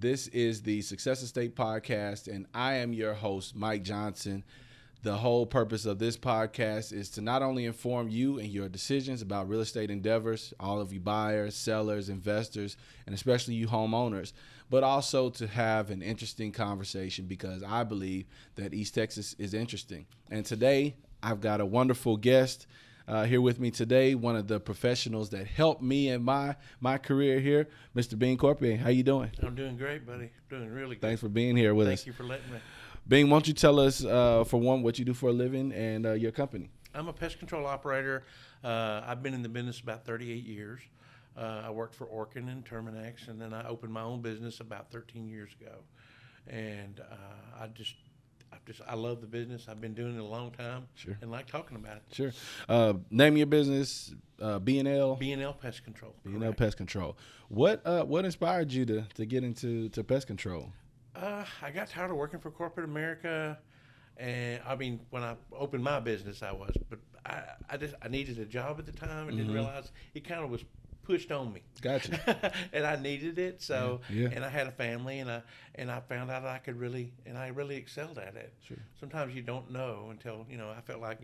This is the Success Estate Podcast, and I am your host, Mike Johnson. The whole purpose of this podcast is to not only inform you and your decisions about real estate endeavors, all of you buyers, sellers, investors, and especially you homeowners, but also to have an interesting conversation because I believe that East Texas is interesting. And today, I've got a wonderful guest here with me today, one of the professionals that helped me in my career here, Mr. Bing Corpier. How you doing? I'm doing great, buddy. Doing really good. Thanks for being here with us. Thank you for letting me. Bing, why don't you tell us, for one, what you do for a living and your company? I'm a pest control operator. I've been in the business about 38 years. I worked for Orkin and Termites, and then I opened my own business about 13 years ago. And I love the business. I've been doing it a long time. Sure. And like talking about it. Sure. Name your business, B&L? B&L Pest Control. B&L correct. Pest Control. What inspired you to get into pest control? I got tired of working for corporate America, and I mean, when I opened my business, but I needed a job at the time and didn't realize it kind of was pushed on me. Gotcha. And I needed it, so Yeah. and I had a family, and I found out I really excelled at it. Sure. Sometimes you don't know until I felt like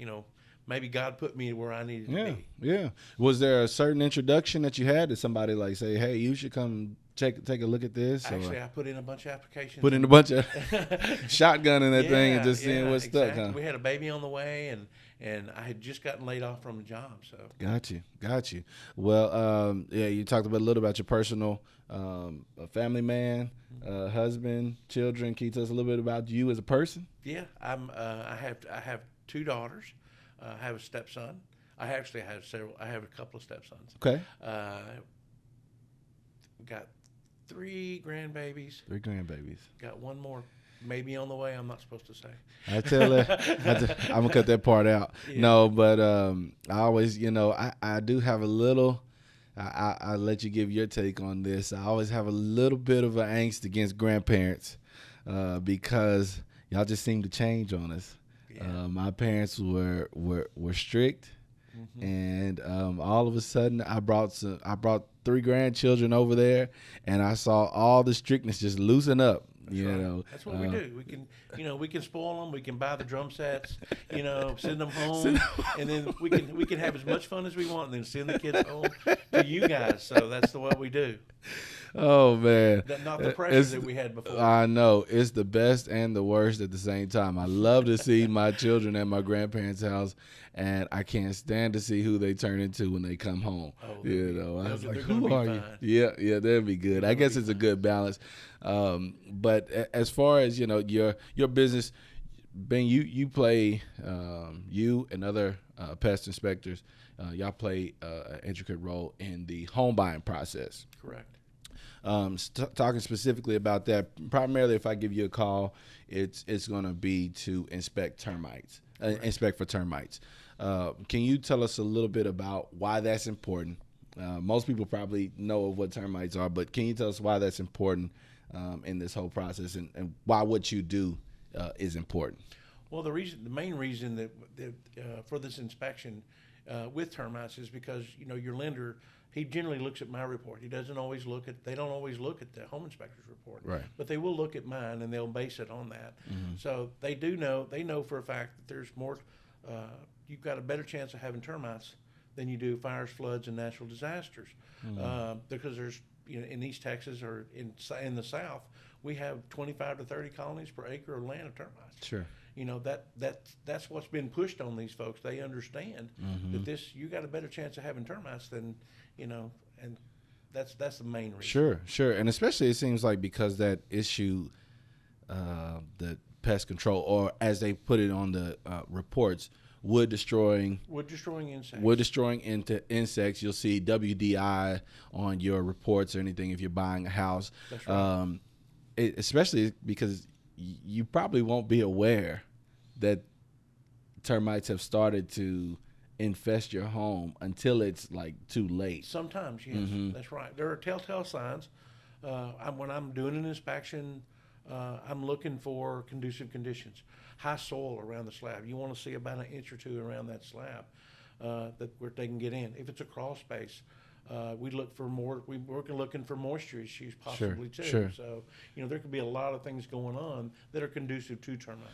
maybe God put me where I needed to be. Yeah. Was there a certain introduction that you had? Did somebody like say, "Hey, you should come take a look at this"? Actually, I put in a bunch of applications. Put in a bunch of shotgun in that thing and just seeing what's exactly. stuck, huh? We had a baby on the way, and I had just gotten laid off from a job. So Got you. Well, you talked a little about your personal a family man, husband, children. Can you tell us a little bit about you as a person? Yeah, I have two daughters. I have a stepson. I actually have several. I have a couple of stepsons. Okay. Got three grandbabies. Got one more maybe on the way. I'm not supposed to say. I tell her, I'm gonna cut that part out. Yeah. No, but I always, I do have a little. I let you give your take on this. I always have a little bit of an angst against grandparents because y'all just seem to change on us. Yeah. My parents were strict, and all of a sudden I brought three grandchildren over there, and I saw all the strictness just loosen up. That's what we do. We can spoil them. We can buy the drum sets. Send them home, and then we can have as much fun as we want, and then send the kids home to you guys. So that's what we do. Oh man, Not the pressure that we had before. I know it's the best and the worst at the same time. I love to see my children at my grandparents' house, and I can't stand to see who they turn into when they come home. I was like, who are you? Yeah, they'll be good. I guess it's a good balance. But as far as your business, Ben, you play you and other pest inspectors. Y'all play an intricate role in the home buying process. Correct. Talking specifically about that, primarily if I give you a call, it's going to be to inspect termites, inspect for termites. Can you tell us a little bit about why that's important? Most people probably know of what termites are, but can you tell us why that's important in this whole process and why what you do is important? Well, the main reason that for this inspection with termites is because your lender, he generally looks at my report. They don't always look at the home inspector's report. Right. But they will look at mine and they'll base it on that. So they know for a fact that there's more, you've got a better chance of having termites than you do fires, floods, and natural disasters. Because there's, in East Texas or in the South, we have 25 to 30 colonies per acre of land of termites. Sure. That's what's been pushed on these folks. They understand that you got a better chance of having termites than, and that's the main reason. Sure. And especially it seems like because that issue, the pest control, or as they put it on the reports, wood destroying insects. You'll see WDI on your reports or anything if you're buying a house. That's right. Especially because you probably won't be aware that termites have started to infest your home until it's like too late. Sometimes, yes, that's right. There are telltale signs. When I'm doing an inspection, I'm looking for conducive conditions. High soil around the slab. You want to see about an inch or two around that slab where they can get in. If it's a crawl space, We look for more. We're looking for moisture issues possibly too. Sure. So there could be a lot of things going on that are conducive to termites.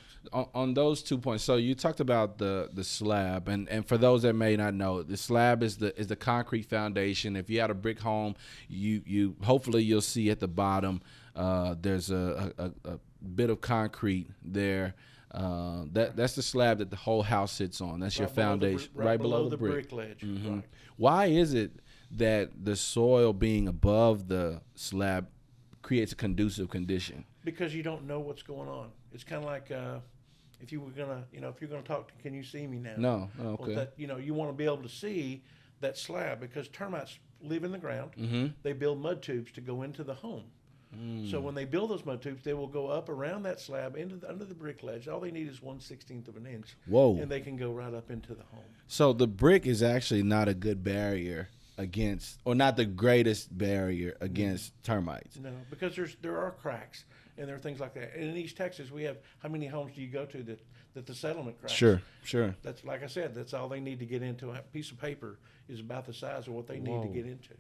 On those 2 points, so you talked about the slab, and for those that may not know, the slab is the concrete foundation. If you had a brick home, you hopefully you'll see at the bottom there's a bit of concrete there. That's the slab that the whole house sits on. That's your foundation, right below the brick ledge. Mm-hmm. Right. Why is it that the soil being above the slab creates a conducive condition? Because you don't know what's going on. It's kind of like if you were gonna, if you're gonna talk to, can you see me now? No. Okay. Well, you want to be able to see that slab because termites live in the ground. Mm-hmm. They build mud tubes to go into the home. So when they build those mud tubes, they will go up around that slab under the brick ledge. All they need is 1/16 of an inch. Whoa! And they can go right up into the home. So the brick is actually not a good barrier against, or not the greatest barrier against termites. No, because there are cracks and there are things like that. And in East Texas, we have, how many homes do you go to that the settlement cracks? Sure. That's, like I said, that's all they need to get into. A piece of paper is about the size of what they need to get into.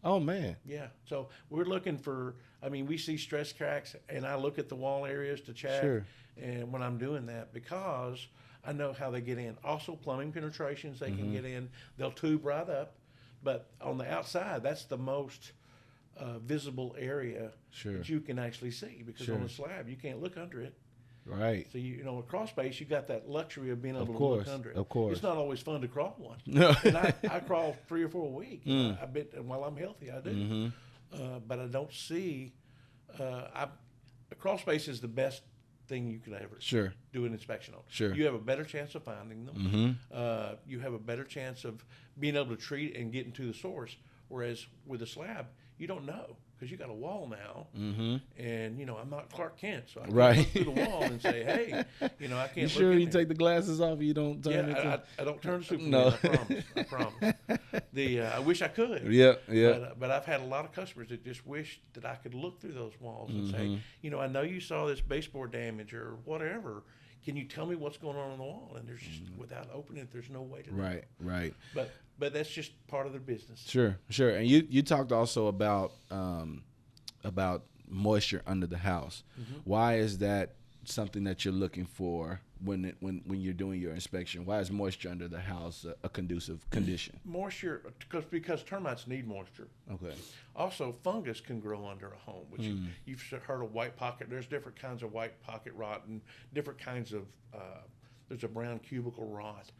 Oh, man. Yeah. So we're looking for, we see stress cracks, and I look at the wall areas to check. Sure. And when I'm doing that, because I know how they get in. Also, plumbing penetrations, they can get in. They'll tube right up. But on the outside, that's the most visible area that you can actually see. Because on the slab, you can't look under it. Right. So, a crawl space, you got that luxury of being able to look under it. Of course. It's not always fun to crawl one. No. And I crawl 3 or 4 a week. I bet, and while I'm healthy, I do. But I don't see, a crawl space is the best thing you could ever do an inspection on. Sure. You have a better chance of finding them. You have a better chance of being able to treat and getting to the source. Whereas with a slab, you don't know. Because you got a wall now, and I'm not Clark Kent, so I can't look through the wall and say, "Hey, I can't." You sure you take the glasses off? You don't turn. Yeah, I don't turn to Superman. No. I promise. I wish I could. Yeah. But I've had a lot of customers that just wish that I could look through those walls and say, I know you saw this baseboard damage or whatever. Can you tell me what's going on the wall? And there's just, without opening it, there's no way to know. Right. But that's just part of their business. Sure. And you talked also about moisture under the house. Why is that something that you're looking for when you're doing your inspection? Why is moisture under the house a conducive condition? Moisture, because termites need moisture. Okay. Also, fungus can grow under a home, which you've heard of white pocket. There's different kinds of white pocket rot and different kinds of. There's a brown cubicle rot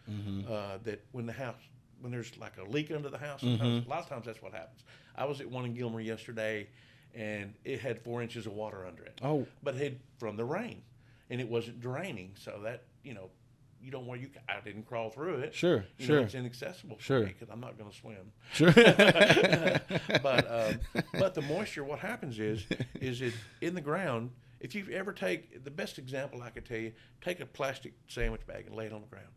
that when there's like a leak under the house, a lot of times that's what happens. I was at one in Gilmer yesterday, and it had 4 inches of water under it. Oh. But it had from the rain, and it wasn't draining, so that you don't want I didn't crawl through it. Sure. It's inaccessible for me because I'm not going to swim. Sure. But the moisture, what happens is it in the ground. If you ever take the best example I could tell you, take a plastic sandwich bag and lay it on the ground.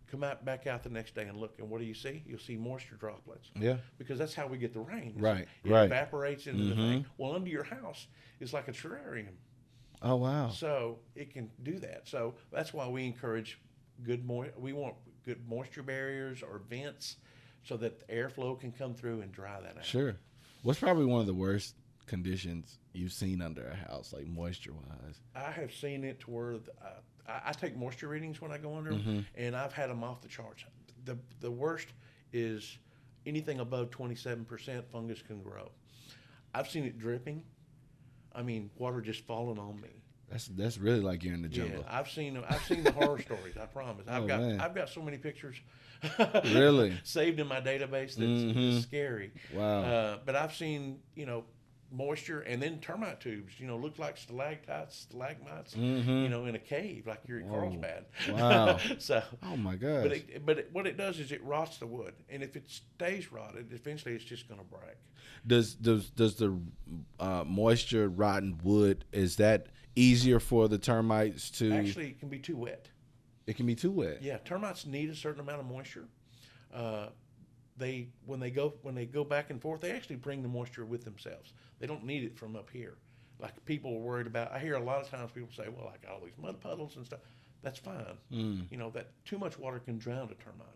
Come back out the next day and look, and what do you see? You'll see moisture droplets. Yeah. Because that's how we get the rain. Right. It evaporates into the thing. Well, under your house is like a terrarium. Oh, wow. So it can do that. So that's why we encourage we want good moisture barriers or vents so that the airflow can come through and dry that out. Sure. What's probably one of the worst conditions you've seen under a house, like moisture-wise? I have seen it to where I take moisture readings when I go under, and I've had them off the charts. The worst is anything above 27% fungus can grow. I've seen it dripping. Water just falling on me. That's really like you're in the jungle. Yeah, I've seen the horror stories. I promise. I've got so many pictures. Really? Saved in my database that's scary. Wow. But I've seen moisture and then termite tubes. Look like stalactites, stalagmites. In a cave like you're at Carlsbad. Wow. So. Oh my gosh. But what it does is it rots the wood, and if it stays rotted, eventually it's just going to break. Does the moisture rotten wood, is that easier for the termites to? Actually, it can be too wet. It can be too wet. Yeah, termites need a certain amount of moisture. When they go back and forth, they actually bring the moisture with themselves. They don't need it from up here, like people are worried about. I hear a lot of times people say, "Well, I got all these mud puddles and stuff." That's fine. That too much water can drown a termite.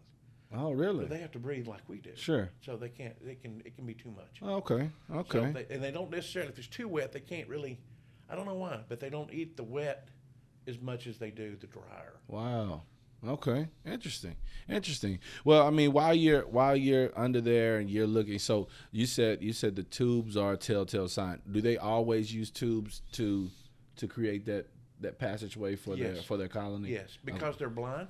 Oh, really? But they have to breathe like we do. Sure. So they can't. It can be too much. Okay. Okay. So and they don't necessarily. If it's too wet, they can't really. I don't know why, but they don't eat the wet as much as they do the drier. Wow. Okay. Interesting. Well, I mean, while you're under there and you're looking, so you said the tubes are a telltale sign. Do they always use tubes to create that passageway for their colony? Yes, because they're blind.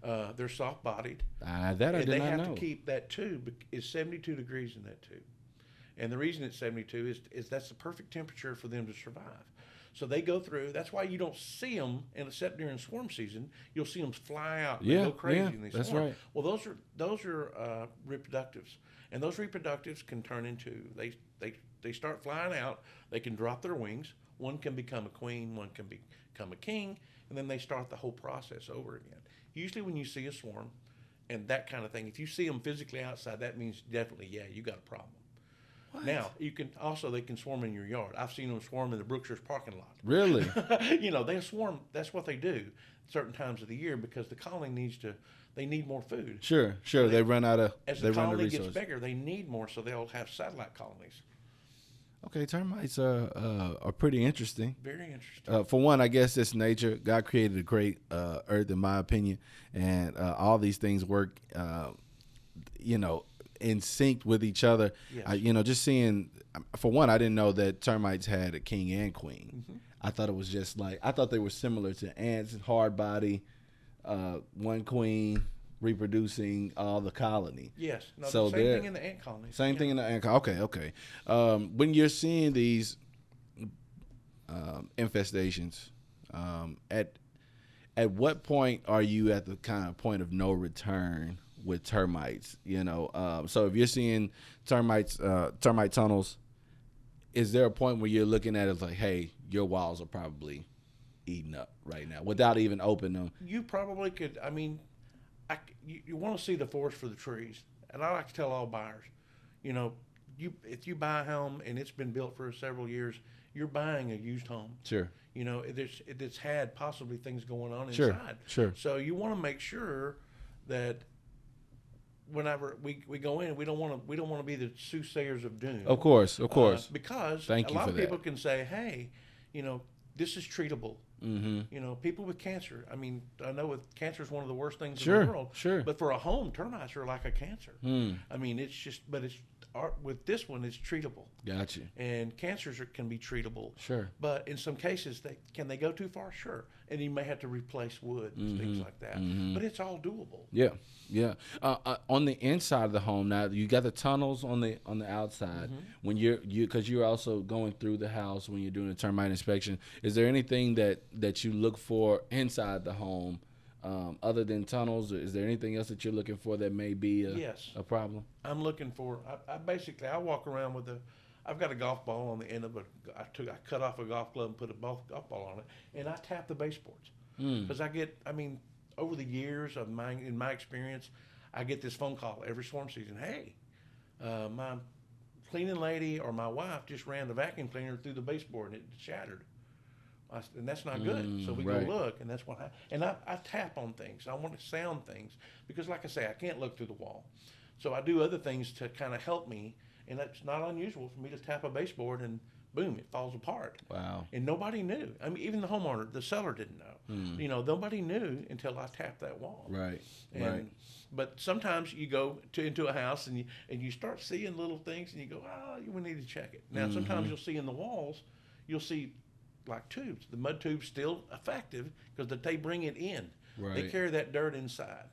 They're soft-bodied. That I did not know. They have to keep that tube is 72 degrees in that tube, and the reason it's 72 is that's the perfect temperature for them to survive. So they go through. That's why you don't see them, except during swarm season. You'll see them fly out. They go crazy and they swarm. That's right. Well, those are reproductives, and those reproductives can turn into they start flying out. They can drop their wings. One can become a queen. One can become a king, and then they start the whole process over again. Usually, when you see a swarm, and that kind of thing, if you see them physically outside, that means definitely you got a problem. What? Now they can swarm in your yard. I've seen them swarm in the Brookshire's parking lot. Really? They swarm. That's what they do certain times of the year because the colony they need more food. Sure. They run out of. As the colony gets bigger, they need more, so they'll have satellite colonies. Okay, termites are pretty interesting. Very interesting. For one, I guess it's nature. God created a great earth, in my opinion, and all these things work, in sync with each other. Yes. Just seeing. For one, I didn't know that termites had a king and queen. Mm-hmm. I thought it was just I thought they were similar to ants, hard body, one queen reproducing all the colony. Yes. No, so the same thing in the ant colonies. Same thing in the ant colony. Okay. When you're seeing these infestations, at what point are you at the kind of point of no return with termites? So if you're seeing termite tunnels, is there a point where you're looking at it like, hey, your walls are probably eaten up right now without even opening them? You probably could. I mean, you want to see the forest for the trees, and I like to tell all buyers, if you buy a home and it's been built for several years, you're buying a used home. Sure. It's had possibly things going on inside. Sure. So you want to make sure that whenever we go in, we don't want to be the soothsayers of doom. Of course. Because Thank a you lot for of people can say, hey, this is treatable. Mm-hmm. People with cancer. I mean, I know cancer is one of the worst things Sure, in the world. sure. But for a home, termites are like a cancer. Mm. I mean, with this one, it's treatable. Gotcha. And cancers can be treatable. Sure. But in some cases, can they go too far? Sure. And you may have to replace wood and things like that. Mm-hmm. But it's all doable. Yeah. On the inside of the home, now you got the tunnels on the outside. Mm-hmm. When because you're also going through the house when you're doing a termite inspection. Is there anything that you look for inside the home, other than tunnels? Or is there anything else that you're looking for that may be a problem? I'm looking for. I walk around with I've got a golf ball on the end of I cut off a golf glove and put a golf ball on it, and I tap the baseboards because over the years of in my experience, I get this phone call every swarm season. Hey, my cleaning lady or my wife just ran the vacuum cleaner through the baseboard and it shattered. And that's not good. So we right. go look, and that's what and I tap on things. I want to sound things because, like I say, I can't look through the wall. So I do other things to kind of help me, and it's not unusual for me to tap a baseboard and boom, it falls apart. Wow. And nobody knew. I mean, even the homeowner, the seller didn't know. Nobody knew until I tapped that wall. Right. But sometimes you go into a house and you start seeing little things and you go, we need to check it. Now, sometimes you'll see in the walls, you'll see like tubes. The mud tube's still effective because they bring it in. Right. They carry that dirt inside.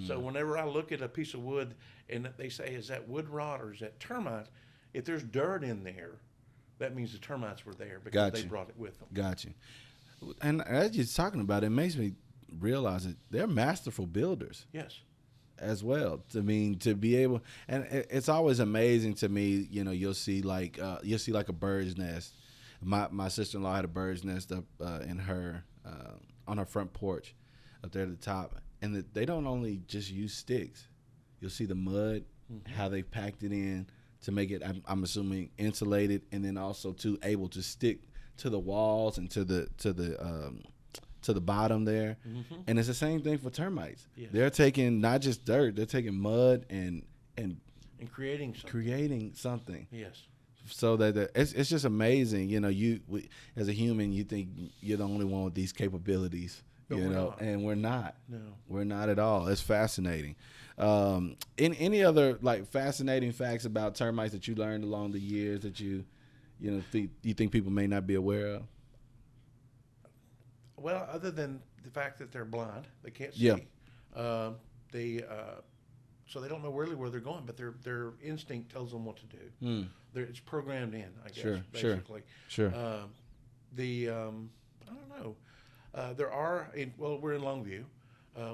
So whenever I look at a piece of wood and they say, is that wood rot or is that termite? If there's dirt in there, that means the termites were there because they brought it with them. Gotcha. And as you're talking about it, makes me realize that they're masterful builders. Yes. As well. To be able, and it's always amazing to me. You'll see like a bird's nest. My sister-in-law had a bird's nest up in her on her front porch, up there at the top, and they don't only just use sticks. You'll see the mud, how they packed it in to make it. I'm assuming insulated, and then also able to stick to the walls and to the to the bottom there. Mm-hmm. And it's the same thing for termites. Yes. They're taking not just dirt, they're taking mud and creating something. Yes. So that it's just amazing. You know, as a human, you think you're the only one with these capabilities. But you we're know, not. and we're not. No. We're not at all. It's fascinating. In any other like fascinating facts about termites that you learned along the years that you think people may not be aware of? Well, other than the fact that they're blind, they can't see. Yeah. So they don't know really where they're going, but their instinct tells them what to do. It's programmed in, I guess. Basically. Sure. I don't know. We're in Longview.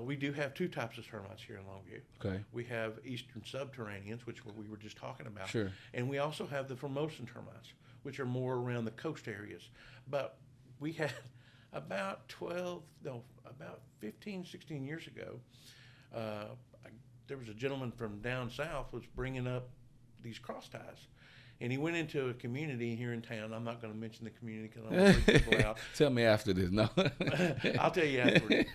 We do have two types of termites here in Longview. Okay. We have eastern subterraneans, which we were just talking about. Sure. And we also have the Formosan termites, which are more around the coast areas. But we had about 15, 16 years ago, there was a gentleman from down south was bringing up these cross ties. And he went into a community here in town. I'm not going to mention the community because I don't want to freak people out. Tell me after this. No. I'll tell you afterwards.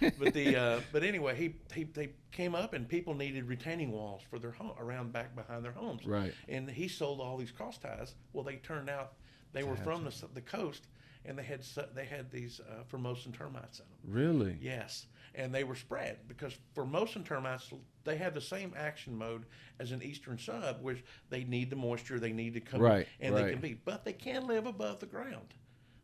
But anyway, they came up and people needed retaining walls for their home around back behind their homes. Right. And he sold all these cross ties. Well, they turned out they were from the coast, and they had these Formosan termites in them. Really? Yes. And they were spread because Formosan termites, they have the same action mode as an eastern sub, which they need the moisture, they need to come right, and right. they can be, but they can live above the ground.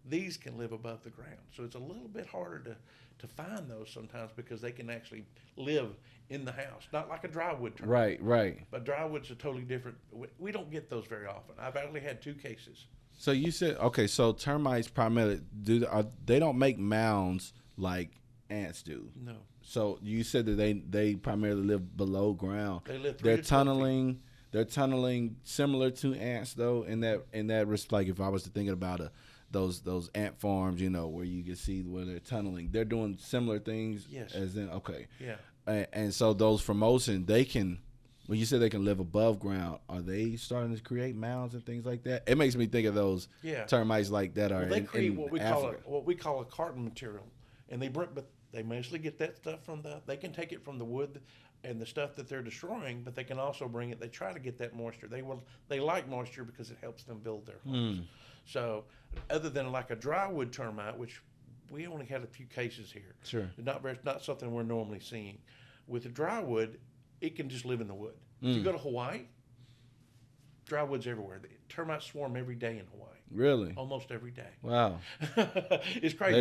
These can live above the ground, so it's a little bit harder to find those sometimes because they can actually live in the house, not like a drywood termite. Right. But drywood's a totally different. We don't get those very often. I've only had 2 cases. So you said so termites primarily they don't make mounds like ants do. No. So you said that they primarily live below ground. They live. They're tunneling. They're tunneling similar to ants though. In that like if I was to thinking about those ant farms, where you can see where they're tunneling, they're doing similar things. Yes. As in okay. Yeah. And so those Formosan, they can. When you said they can live above ground, are they starting to create mounds and things like that? It makes me think of those termites like that are they create in what we call a carton material, and they mostly get that stuff they can take it from the wood and the stuff that they're destroying, but they can also bring it. They try to get that moisture. They like moisture because it helps them build their homes. So other than like a drywood termite, which we only had a few cases here, sure, not something we're normally seeing. With the drywood, it can just live in the wood. If you go to Hawaii, drywood's everywhere. The termites swarm every day in Hawaii. Really? Almost every day. Wow. It's crazy.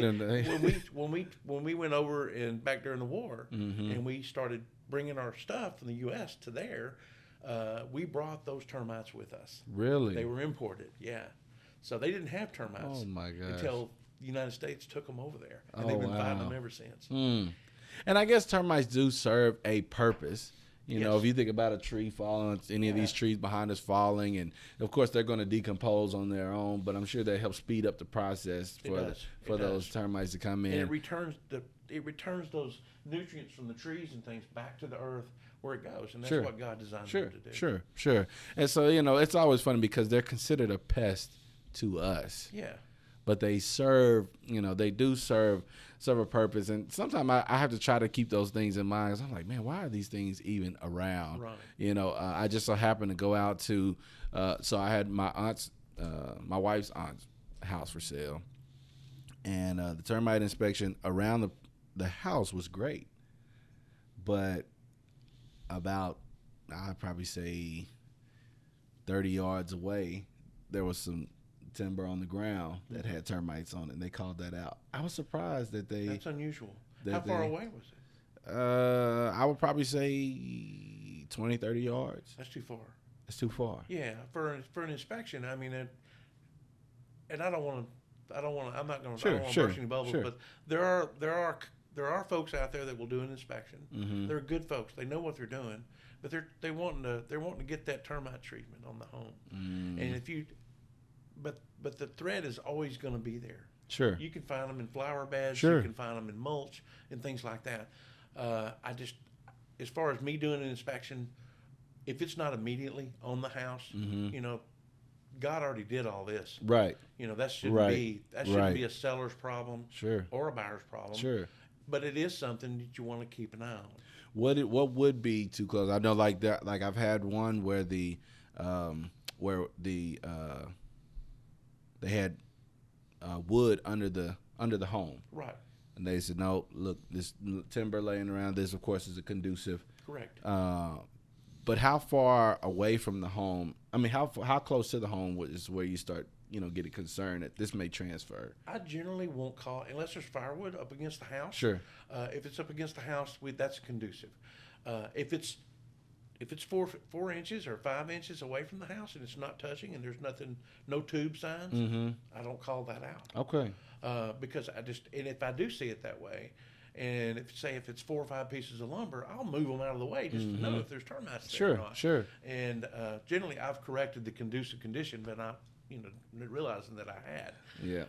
When we went over and back during the war, and we started bringing our stuff from the U.S. to there, we brought those termites with us. Really? They were imported. Yeah. So they didn't have termites. Oh my gosh. Until the United States took them over there, and they've been finding them ever since. And I guess termites do serve a purpose. Yes. If you think about a tree falling, any of these trees behind us falling, and of course they're going to decompose on their own, but I'm sure they help speed up the process for those termites to come in. And it returns those nutrients from the trees and things back to the earth where it goes, and that's what God designed them to do. Sure. And so it's always funny because they're considered a pest to us. Yeah. But they serve, they do serve a purpose. And sometimes I have to try to keep those things in mind. 'Cause I'm like, man, why are these things even around? Right. I just so happened to go out to, so I had my wife's aunt's house for sale. And the termite inspection around the house was great. But about, I'd probably say 30 yards away, there was some timber on the ground that had termites on it, and they called that out. I was surprised that That's unusual. How far away was it? I would probably say 20, 30 yards. That's too far. It's too far. Yeah, for an inspection, I mean, and I don't want to. I'm not going to. Burst any bubbles, but there are folks out there that will do an inspection. Mm-hmm. They're good folks. They know what they're doing, but they're wanting to get that termite treatment on the home. And if you, but the threat is always going to be there. Sure. You can find them in flower beds. Sure. You can find them in mulch and things like that. As far as me doing an inspection, if it's not immediately on the house, God already did all this. Right. That shouldn't Right. be a seller's problem, Sure. or a buyer's problem. Sure. But it is something that you want to keep an eye on. What would be too close? I know like that. Like I've had one where they had wood under the home. Right. And they said, no, look, this timber laying around. This, of course, is a conducive. Correct. But how far away from the home? I mean, how close to the home is where you start, getting concerned that this may transfer? I generally won't call unless there's firewood up against the house. Sure. If it's up against the house, that's conducive. If it's 4 inches or 5 inches away from the house and it's not touching and there's no tube signs, I don't call that out. Okay. Because and if I do see it that way, and if it's 4 or 5 pieces of lumber, I'll move them out of the way just to know if there's termites there or not. Sure. And generally, I've corrected the conducive condition, but not realizing that I had. Yeah.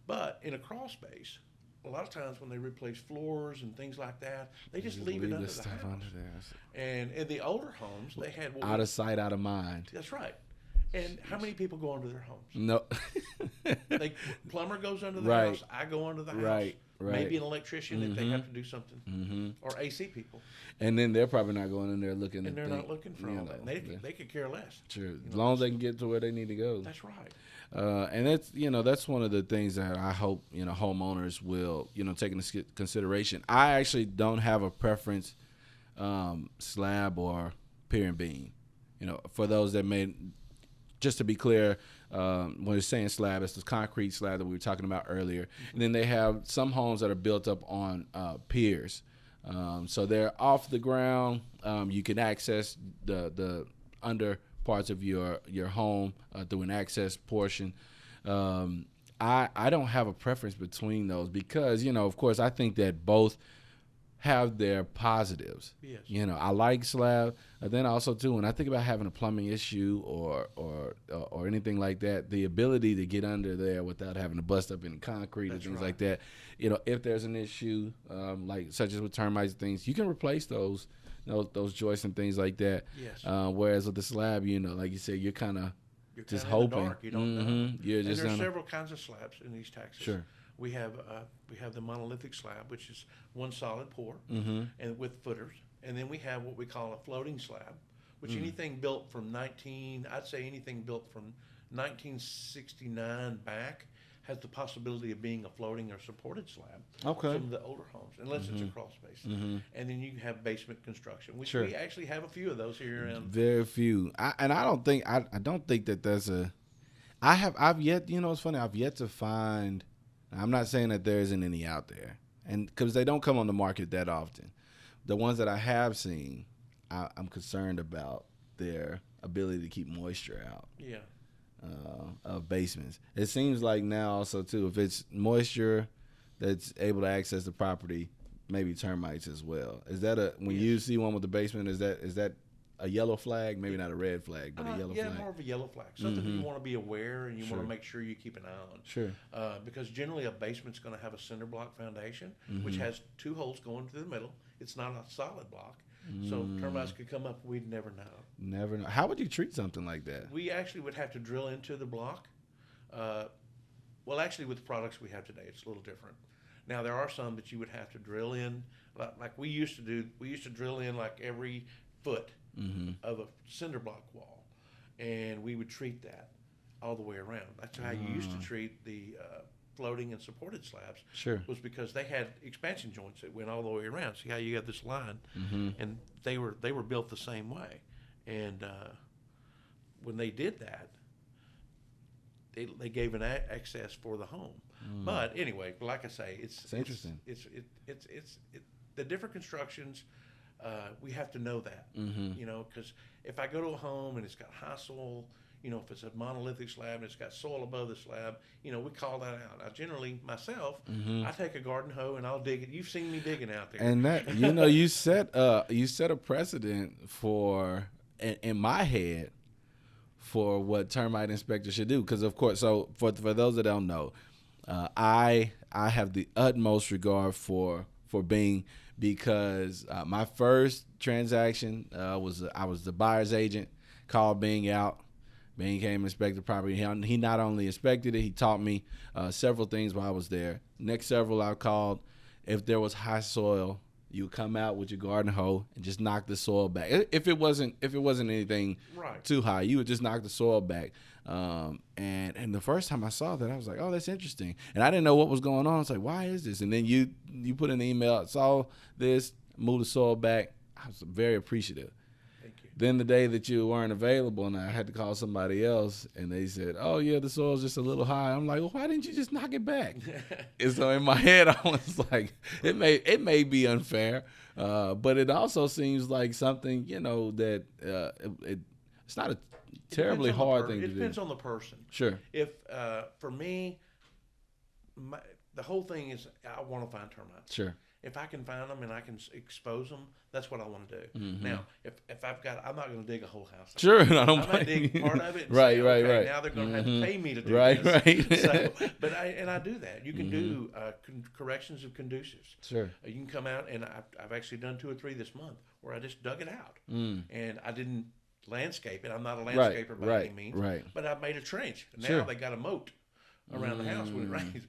But in a crawl space, a lot of times when they replace floors and things like that, they just leave it under the house. Under there. And in the older homes, they had out of sight, out of mind. That's right. And how many people go under their homes? No. Plumber goes under the house. I go under the house. Right. Maybe an electrician if they have to do something, or AC people. And then they're probably not going in there looking. And they're not looking for all that. They could care less. True. As long as they can get to where they need to go. That's right. And that's one of the things that I hope homeowners will take into consideration. I actually don't have a preference, slab or pier and beam. For those that may. Just to be clear, when we're saying slab, it's the concrete slab that we were talking about earlier. And then they have some homes that are built up on piers. So they're off the ground. You can access the under parts of your home through an access portion. I don't have a preference between those because, of course, I think that both have their positives. Yes. I like slab. And then also too, when I think about having a plumbing issue or anything like that, the ability to get under there without having to bust up in concrete and things like that. If there's an issue, like such as with termites and things, you can replace those joists and things like that. Yes. Whereas with the slab, like you said, you're kind of just hoping. In the dark. You don't know. You're and just there's several kinds of slabs in East Texas. Sure. We have the monolithic slab, which is one solid pour, and with footers, and then we have what we call a floating slab, which anything built from 1969 back has the possibility of being a floating or supported slab. Okay. Some of the older homes, unless it's a crawl space, and then you can have basement construction, which Sure. we actually have a few of those here around. Very few, I don't think that there's a. I've yet. It's funny. I've yet to find. I'm not saying that there isn't any out there, and because they don't come on the market that often. The ones that I have seen, I'm concerned about their ability to keep moisture out. Yeah. Of basements. It seems like now also too, if it's moisture that's able to access the property, maybe termites as well. Is that when you see one with the basement? Is that a yellow flag? Maybe not a red flag, but a yellow flag. Yeah, more of a yellow flag. Something you want to be aware and you want to make sure you keep an eye on. Sure. Because generally a basement's going to have a cinder block foundation, which has 2 holes going through the middle. It's not a solid block. So termites could come up. We'd never know. Never know. How would you treat something like that? We actually would have to drill into the block. Well, actually, with the products we have today, it's a little different. Now, there are some that you would have to drill in, like we used to do. We used to drill in like every foot of a cinder block wall, and we would treat that all the way around. That's how you used to treat the floating and supported slabs. Sure. Was because they had expansion joints that went all the way around. See how you have this line, and they were built the same way. And when they did that, they gave an access for the home. But anyway, like I say, it's interesting. It's the different constructions. We have to know that, because if I go to a home and it's got high soil, if it's a monolithic slab and it's got soil above the slab, we call that out. I generally, myself, I take a garden hoe and I'll dig it. You've seen me digging out there. And that, you set a precedent for, in my head, for what termite inspectors should do. Because, of course, so for those that don't know, I have the utmost regard for Bing, because my first transaction I was the buyer's agent, called Bing out, Bing came and inspected the property. He not only inspected it, he taught me several things while I was there. Next several I called, if there was high soil, you would come out with your garden hoe and just knock the soil back. If it wasn't anything too high, you would just knock the soil back. And the first time I saw that, I was like, oh, that's interesting. And I didn't know what was going on. I was like, why is this? And then you put in the email, I saw this, moved the soil back. I was very appreciative. Thank you. Then the day that you weren't available and I had to call somebody else and they said, oh, yeah, the soil's just a little high. I'm like, well, why didn't you just knock it back? And so in my head, I was like, it may be unfair, but it also seems like something, that it's not a terribly hard thing to do. It depends on the person. Sure. If, for me, the whole thing is I want to find termites. Sure. If I can find them and I can expose them, that's what I want to do. Mm-hmm. If I'm not going to dig a whole house. Sure, I might dig part of it. And Right. Now they're going to have to pay me to do this. Right. So, but I do that. You can do corrections of conducives. Sure. You can come out, and I've actually done 2 or 3 this month where I just dug it out, Mm. and I didn't landscape it. I'm not a landscaper by any means. Right. But I made a trench. Now Sure. they got a moat around the house when it rains.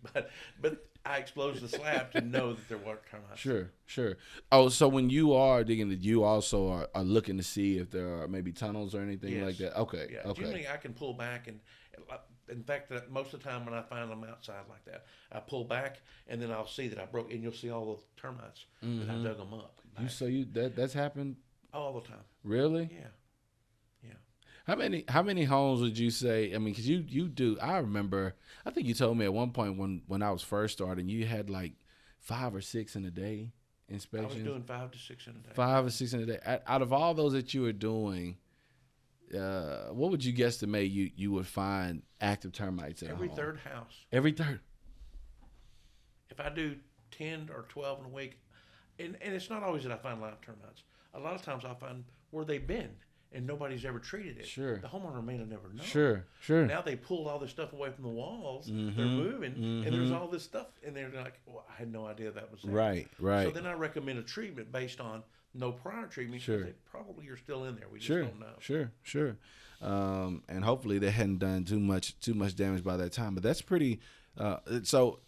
But I exposed the slab to know that there weren't termites. Sure. Oh, so when you are digging it, you also are looking to see if there are maybe tunnels or anything like that? Okay. Yeah. Okay. Generally, I can pull back, and in fact, most of the time when I find them outside like that, I pull back, and then I'll see that I broke, and you'll see all the termites that I dug them up. That's happened all the time. Really? Yeah. How many homes would you say? I mean, because you do. I remember. I think you told me at one point when I was first starting, you had like 5 or 6 in a day inspections. I was doing 5 to 6 in a day. 5 or 6 in a day. Out of all those that you were doing, what would you guesstimate you would find active termites at Every home? third house. Every third. If I do 10 or 12 in a week, and it's not always that I find live termites. A lot of times I find where they've been and nobody's ever treated it. Sure. The homeowner may have never known. Sure. Now they pulled all this stuff away from the walls. They're moving, and there's all this stuff, and they're like, well, I had no idea that was there. Right. So then I recommend a treatment based on no prior treatment. Sure. They probably are still in there. We just don't know. Sure. And hopefully they hadn't done too much damage by that time. But that's pretty. So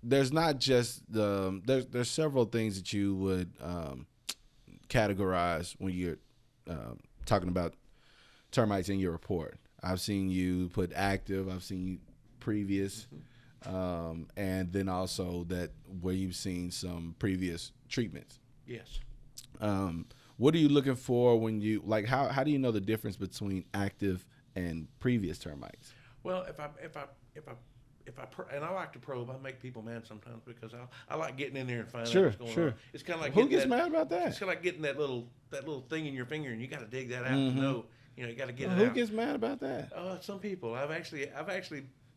there's not just there's several things that you would categorize when you're talking about termites in your report. I've seen you put active. I've seen you previous, and then also that where you've seen some previous treatments. Yes. What are you looking for when you how do you know the difference between active and previous termites? Well, if I and I like to probe. I make people mad sometimes because I like getting in there and finding out what's going on. It's kind of like who gets mad about that? It's kind of like getting that little thing in your finger, and you got to dig that out to know. You got to get it out. Who gets mad about that? Some people. I've actually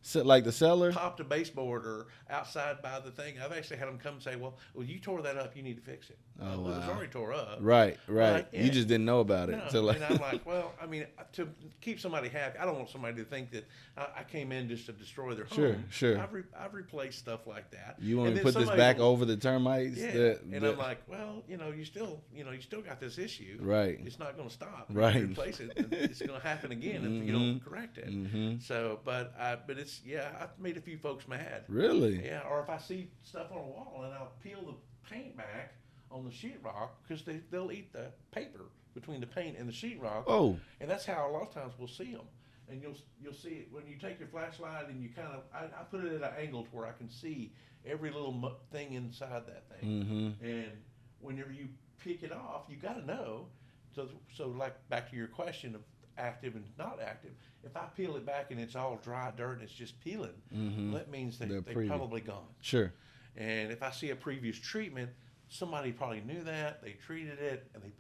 So, like the seller popped a baseboard or outside by the thing. I've actually had them come and say, well, you tore that up. You need to fix it. Oh, well, it was already tore up. Right. Like, you just didn't know about it. No. So, And I'm like, well, I mean, to keep somebody happy, I don't want somebody to think that I came in just to destroy their home. Sure. I've replaced stuff like that. You want to put this back over the termites? Yeah. I'm like, well, you still got this issue. Right. It's not going to stop. Right. You replace it, and it's going to happen again if you don't correct it. So, but it's I've made a few folks mad. Really? Yeah. Or if I see stuff on a wall and I'll peel the paint back on the sheetrock because they'll eat the paper between the paint and the sheetrock. Oh. And that's how a lot of times we'll see them. And you'll see it when you take your flashlight and you kind of I put it at an angle to where I can see every little thing inside that thing. And whenever you pick it off, you got to know. So like back to your question of active and not active. If I peel it back and it's all dry dirt and it's just peeling, that means they're probably gone. Sure. And if I see a previous treatment, somebody probably knew that, they treated it, and the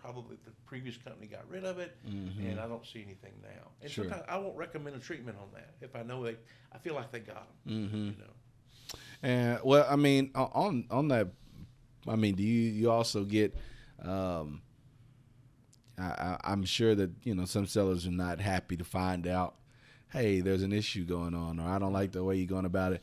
previous company got rid of it, and I don't see anything now. And sometimes I won't recommend a treatment on that if I know I feel like they got them. And well, I mean, on that, I mean, do you also get? I'm sure that some sellers are not happy to find out, hey, there's an issue going on, or I don't like the way you're going about it.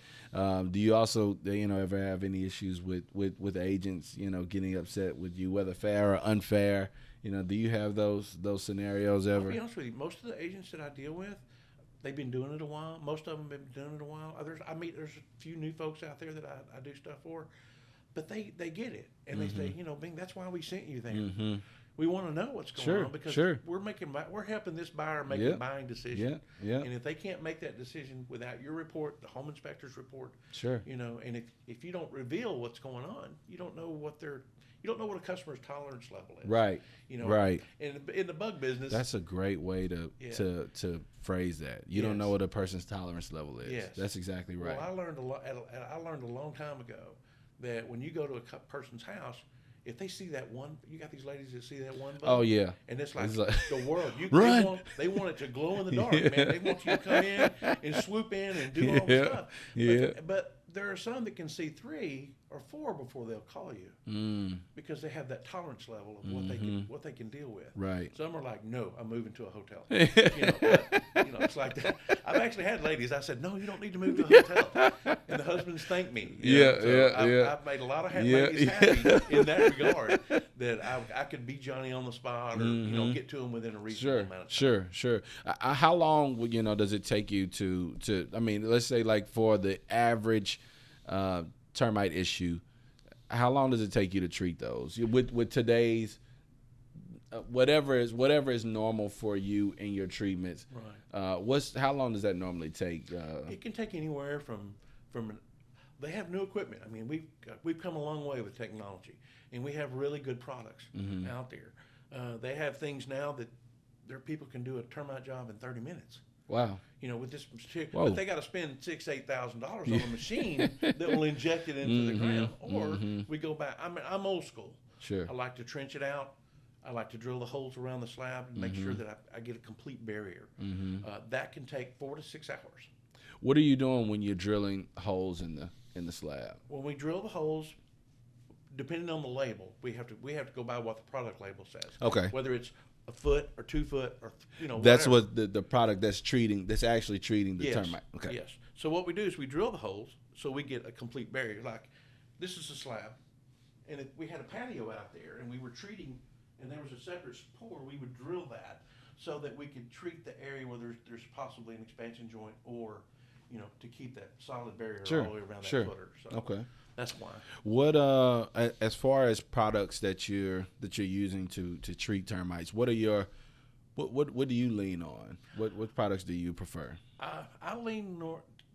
Do you also, ever have any issues with agents, getting upset with you, whether fair or unfair? Do you have those scenarios ever? I'll be honest with you. Most of the agents that I deal with, they've been doing it a while. Most of them have been doing it a while. There's a few new folks out there that I do stuff for, but they get it and they say, Bing, that's why we sent you there. We want to know what's going on because we're helping this buyer make a buying decision. And if they can't make that decision without your report, the home inspector's report, and if you don't reveal what's going on, you don't know what a customer's tolerance level is. Right. Right. In the bug business, that's a great way to phrase that. You don't know what a person's tolerance level is. Yes. That's exactly right. Well, I learned a long time ago that when you go to a person's house, if they see that one, you got these ladies that see that one bug. Oh yeah. And it's like the world. Run. They want it to glow in the dark, man. They want you to come in and swoop in and do all the stuff. But there are some that can see 3 or 4 before they'll call you because they have that tolerance level of what they can deal with. Right. Some are like, no, I'm moving to a hotel. It's like that. I've actually had ladies. I said, no, you don't need to move to a hotel, and the husbands thank me. I've made a lot of ladies happy in that regard that I could be Johnny on the spot or get to them within a reasonable amount of time. Sure. How long does it take you to? I mean, let's say like for the average termite issue, how long does it take you to treat those with today's whatever is normal for you in your treatments? Right. How long does that normally take? It can take anywhere from they have new equipment. I mean, we've come a long way with technology, and we have really good products out there. They have things now that their people can do a termite job in 30 minutes. Wow. With this, but they got to spend $6,000-8,000 on a machine that will inject it into the ground. Or we go back. I'm old school. Sure. I like to trench it out. I like to drill the holes around the slab and make sure that I get a complete barrier. That can take 4 to 6 hours. What are you doing when you're drilling holes in the slab? When we drill the holes, depending on the label, we have to go by what the product label says. Okay. Whether it's a foot or 2 foot or that's whatever. what the product that's actually treating the termite. Okay. Yes. So what we do is we drill the holes so we get a complete barrier. Like this is a slab, and we had a patio out there, and we were treating, and there was a separate pour. We would drill that so that we could treat the area where there's possibly an expansion joint, or to keep that solid barrier all the way around that footer. So okay. That's why. What as far as products that you're using to treat termites, what do you lean on? What products do you prefer? I lean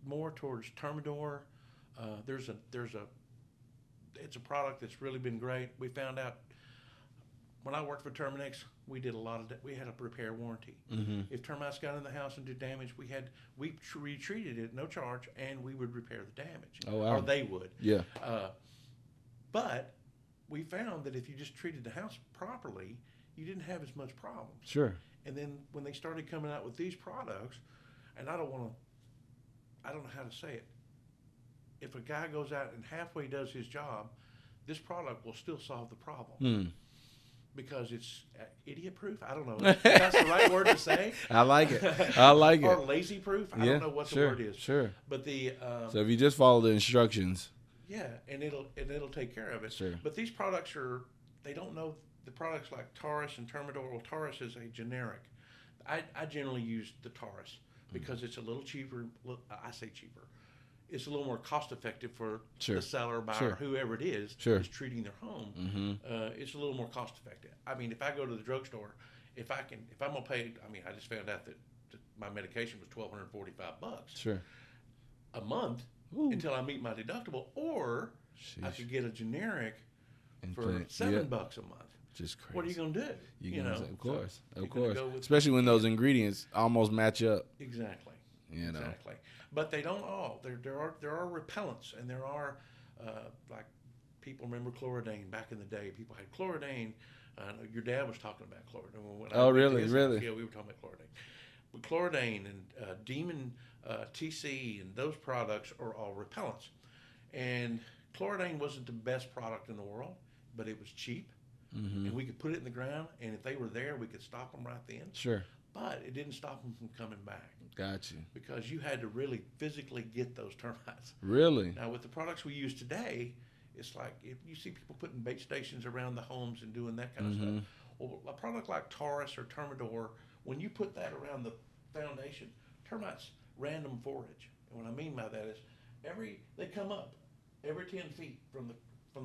more towards Termidor. It's a product that's really been great. We found out when I worked for Termites, we did we had a repair warranty. If termites got in the house and did damage, we retreated it, no charge, and we would repair the damage. Oh, wow. Or they would. Yeah. But we found that if you just treated the house properly, you didn't have as much problems. Sure. And then when they started coming out with these products, and I don't know how to say it. If a guy goes out and halfway does his job, this product will still solve the problem. Because it's idiot-proof. I don't know if that's the right word to say. I like it. Or lazy-proof. I don't know what the word is. Sure. But so if you just follow the instructions. Yeah, and it'll take care of it. Sure. But these products they don't know the products like Taurus and Termidor. Well, Taurus is a generic. I generally use the Taurus because it's a little cheaper. I say cheaper. It's a little more cost effective for the seller, buyer, whoever it is who's treating their home. It's a little more cost effective. I mean, if I go to the drugstore, if I'm gonna pay, I just found out that my medication was $1,245 a month until I meet my deductible, or I could get a generic for $7 a month. Just crazy. What are you gonna do? Of course, especially when those ingredients almost match up. Exactly. Exactly. But they don't all. There are repellents, and there are like people remember Chloridane back in the day. People had Chloridane. Your dad was talking about Chloridane. Really? Yeah, we were talking about Chloridane. But Chloridane and Demon TC and those products are all repellents. And Chloridane wasn't the best product in the world, but it was cheap, and we could put it in the ground. And if they were there, we could stop them right then. Sure. But it didn't stop them from coming back. Got you. Because you had to really physically get those termites. Really? Now, with the products we use today, it's like if you see people putting bait stations around the homes and doing that kind of stuff. Well, a product like Taurus or Termidor, when you put that around the foundation, termites random forage. And what I mean by that is they come up every 10 feet from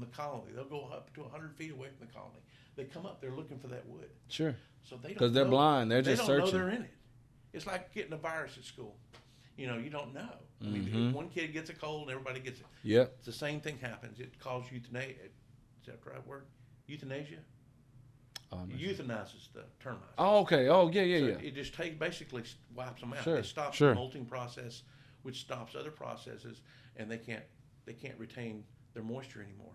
the colony. They'll go up to 100 feet away from the colony. They come up, they're looking for that wood. Sure. So they don't because they're know- blind. They're they just don't searching. know they're in it. It's like getting a virus at school. You know, you don't know. I mean, Mhm. if one kid gets a cold, everybody gets it. Yep. It's the same thing happens. It causes euthanasia. Is that the right word? Euthanasia? It euthanizes the termites. Oh, okay. Oh, yeah, yeah, So yeah. it just basically wipes them out. Sure, It stops sure. the molting process, which stops other processes, and they can't retain their moisture anymore.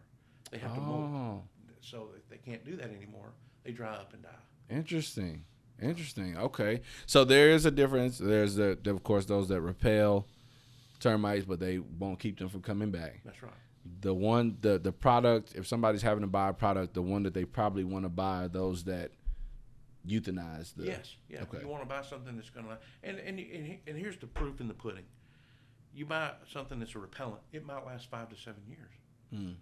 They have to molt. Oh, So if they can't do that anymore, they dry up and die. interesting. Interesting. Okay. So there is a difference. There's of course those that repel termites, but they won't keep them from coming back. That's right. The product, if somebody's having to buy a product, the one that they probably want to buy are those that euthanize the. Yes. Yeah. Okay. You want to buy something that's going to, and here's the proof in the pudding. You buy something that's a repellent, it might last 5 to 7 years. Mm.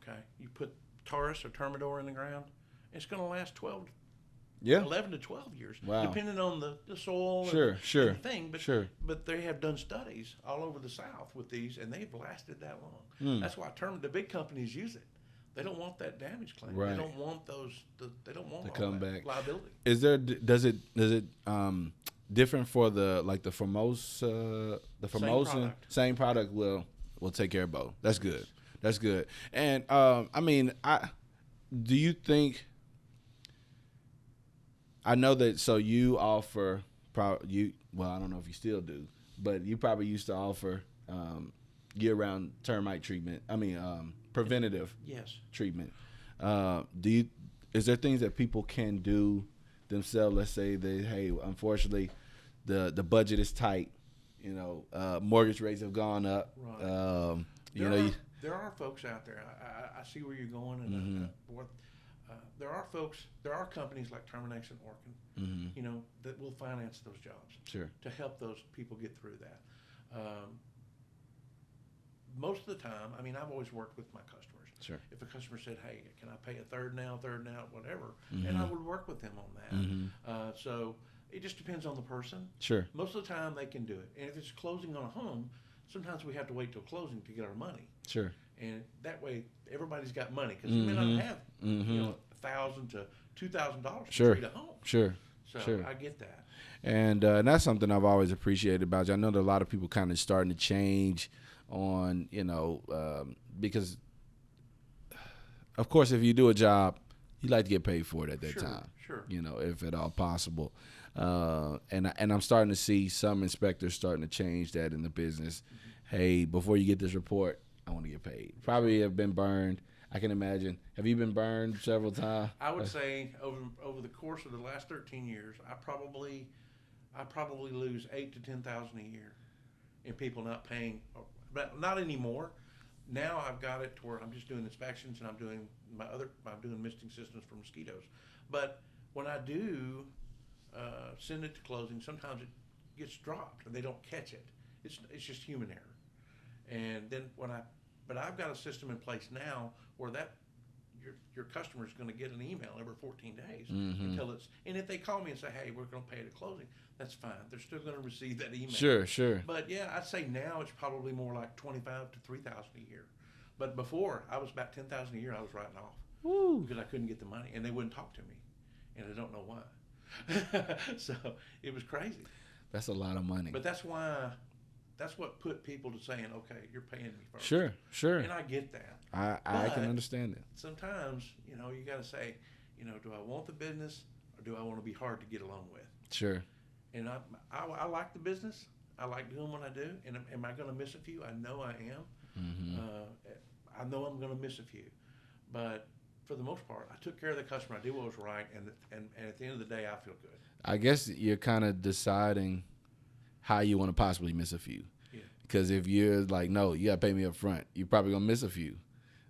Okay. You put Taurus or Termidor in the ground, it's going to last Yeah. 11 to 12 years, Wow. depending on the soil Sure, and, sure, and the thing. But, sure. but they have done studies all over the South with these, and they've lasted that long. Mm. That's why the big companies use it. They don't want that damage claim. Right. They don't want they don't want To all come that back. liability. Is there? Does it different for the Formosa same product will take care of both. That's good. That's good. And I mean, do you think? I know that. So you offer well, I don't know if you still do, but you probably used to offer year-round termite treatment. I mean, preventative Yes. treatment. Is there things that people can do themselves? Let's say unfortunately, the budget is tight. You know, mortgage rates have gone up. Right. There are folks out there. I see where you're going, and there are companies like Termites and Orkin, Mm-hmm. you know, that will finance those jobs Sure. to help those people get through that. Most of the time, I mean, I've always worked with my customers. Sure. If a customer said, "Hey, can I pay a third now, whatever," Mm-hmm. and I would work with them on that. Mm-hmm. So it just depends on the person. Sure. Most of the time, they can do it. And if it's closing on a home, sometimes we have to wait till closing to get our money. Sure. And that way, everybody's got money because you may not have $1,000 to $2,000 to Sure. treat a home. Sure. So Sure. I get that. And that's something I've always appreciated about you. I know that a lot of people kind of starting to change on, because, of course, if you do a job, you like to get paid for it at that time. Sure. If at all possible. And I'm starting to see some inspectors starting to change that in the business. Mm-hmm. Hey, before you get this report, I want to get paid. Probably have been burned. I can imagine. Have you been burned several times? I would say over the course of the last 13 years, I probably lose $8,000 to $10,000 a year in people not paying, but not anymore. Now I've got it to where I'm just doing inspections and I'm doing misting systems for mosquitoes. But when I do send it to closing, sometimes it gets dropped and they don't catch it. It's just human error. And then but I've got a system in place now where your customer is going to get an email every 14 days Mm-hmm. and if they call me and say, "Hey, we're going to pay at closing," that's fine. They're still going to receive that email. Sure. But yeah, I'd say now it's probably more like $25,000 to $3,000 a year. But before, I was about $10,000 a year I was writing off. Woo. Because I couldn't get the money and they wouldn't talk to me, and I don't know why. So it was crazy. That's a lot of money. But that's what put people to saying, "Okay, you're paying me first." Sure. And I get that. I can understand it. Sometimes, you got to say, do I want the business or do I want to be hard to get along with? Sure. And I like the business. I like doing what I do. And am I going to miss a few? I know I am. Mm-hmm. I know I'm going to miss a few. But for the most part, I took care of the customer. I did what was right. And at the end of the day, I feel good. I guess you're kind of deciding how you want to possibly miss a few. Yeah. Because if you're like, no, you got to pay me up front, you're probably going to miss a few.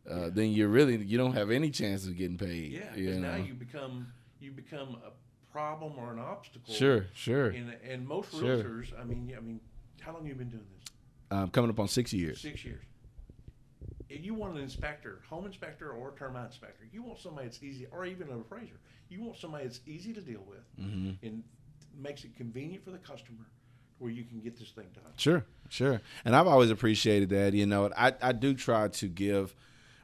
Then you don't have any chance of getting paid. Yeah, because now you become a problem or an obstacle. Sure. And most realtors, I mean, how long have you been doing this? Coming up on 6 years. 6 years. If you want an inspector, home inspector or termite inspector, you want somebody that's easy, or even an appraiser, you want somebody that's easy to deal with Mm-hmm. and makes it convenient for the customer, where you can get this thing done. Sure. And I've always appreciated that. You know, I do try to give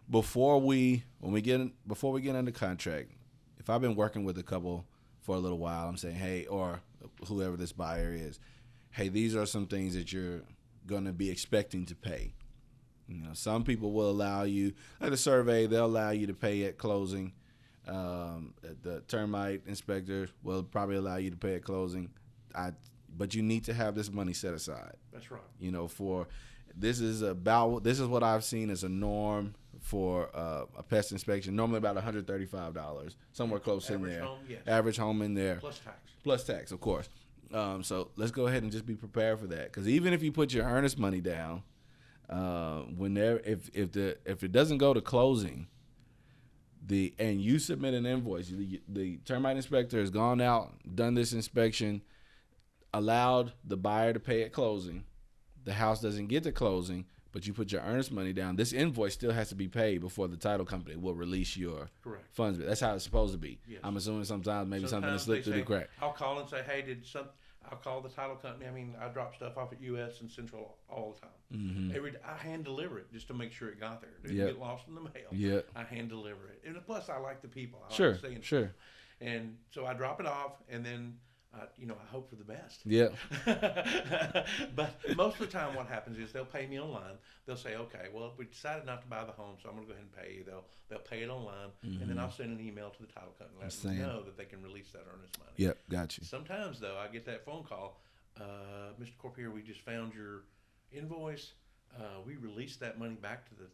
before we get into contract. If I've been working with a couple for a little while, I'm saying, hey, or whoever this buyer is, hey, these are some things that you're going to be expecting to pay. You know, some people will allow you, like the survey, they'll allow you to pay at closing. The termite inspector will probably allow you to pay at closing. But you need to have this money set aside. That's right. You know, this is what I've seen as a norm for a pest inspection. Normally about $135, somewhere close in there. Home, yes. Average home in there. Plus tax, of course. So let's go ahead and just be prepared for that. Because even if you put your earnest money down, if it doesn't go to closing, and you submit an invoice, the termite inspector has gone out, done this inspection, allowed the buyer to pay at closing. The house doesn't get to closing, but you put your earnest money down. This invoice still has to be paid before the title company will release your funds. That's how it's supposed to be. Yes. I'm assuming something something slipped through the crack. I'll call and say, hey, I'll call the title company. I mean, I drop stuff off at US and Central all the time. Mm-hmm. I hand deliver it just to make sure it got there. It didn't get lost in the mail. Yeah. I hand deliver it. And plus, I like the people. I sure, like seeing sure. People. And so I drop it off, and then I hope for the best. Yeah. But most of the time what happens is they'll pay me online. They'll say, okay, well, we decided not to buy the home, so I'm going to go ahead and pay you. They'll pay it online, and then I'll send an email to the title company and let them know that they can release that earnest money. Yep, got you. Sometimes, though, I get that phone call, Mr. Corpier, we just found your invoice. We released that money back to the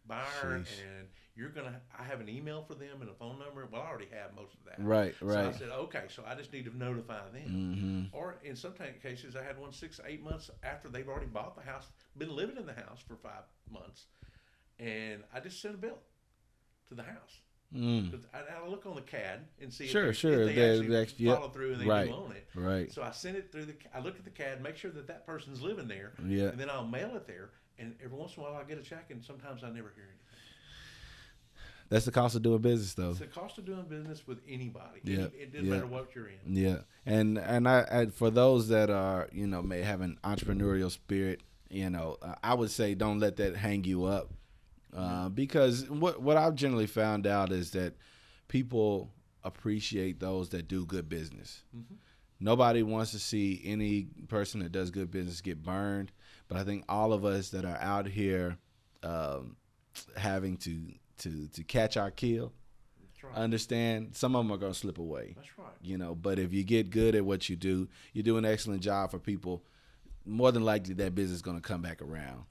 buyer, and I have an email for them and a phone number. Well, I already have most of that. Right. So I said, okay, so I just need to notify them. Or in some cases, I had one 6 to 8 months after they've already bought the house, been living in the house for 5 months, and I just sent a bill to the house. I look on the CAD and see if they actually follow through and they do own it. Right. So I send it through I look at the CAD, make sure that person's living there, and then I'll mail it there. And every once in a while, I get a check, and sometimes I never hear anything. That's the cost of doing business, though. It's the cost of doing business with anybody. Yeah. It doesn't matter what you're in. Yeah. And I for those that are, may have an entrepreneurial spirit, I would say don't let that hang you up. Because what I've generally found out is that people appreciate those that do good business. Mm-hmm. Nobody wants to see any person that does good business get burned. But I think all of us that are out here having to catch our kill, understand some of them are going to slip away. That's right. But if you get good at what you do an excellent job for people, more than likely that business is going to come back around,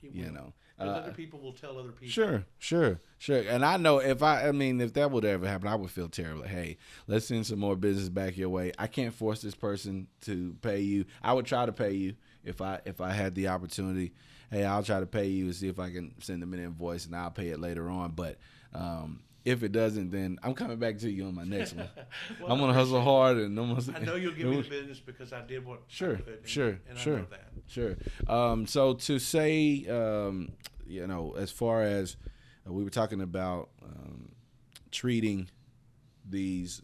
other people will tell other people. Sure. And I know if that would ever happen, I would feel terrible. Hey, let's send some more business back your way. I can't force this person to pay you. I would try to pay you if I had the opportunity. Hey, I'll try to pay you and see if I can send them an invoice, and I'll pay it later on. But if it doesn't, then I'm coming back to you on my next one. Well, I'm gonna hustle hard, and I know you'll give me the business because I did what I could. And I know that. Sure. So to say, as far as we were talking about treating these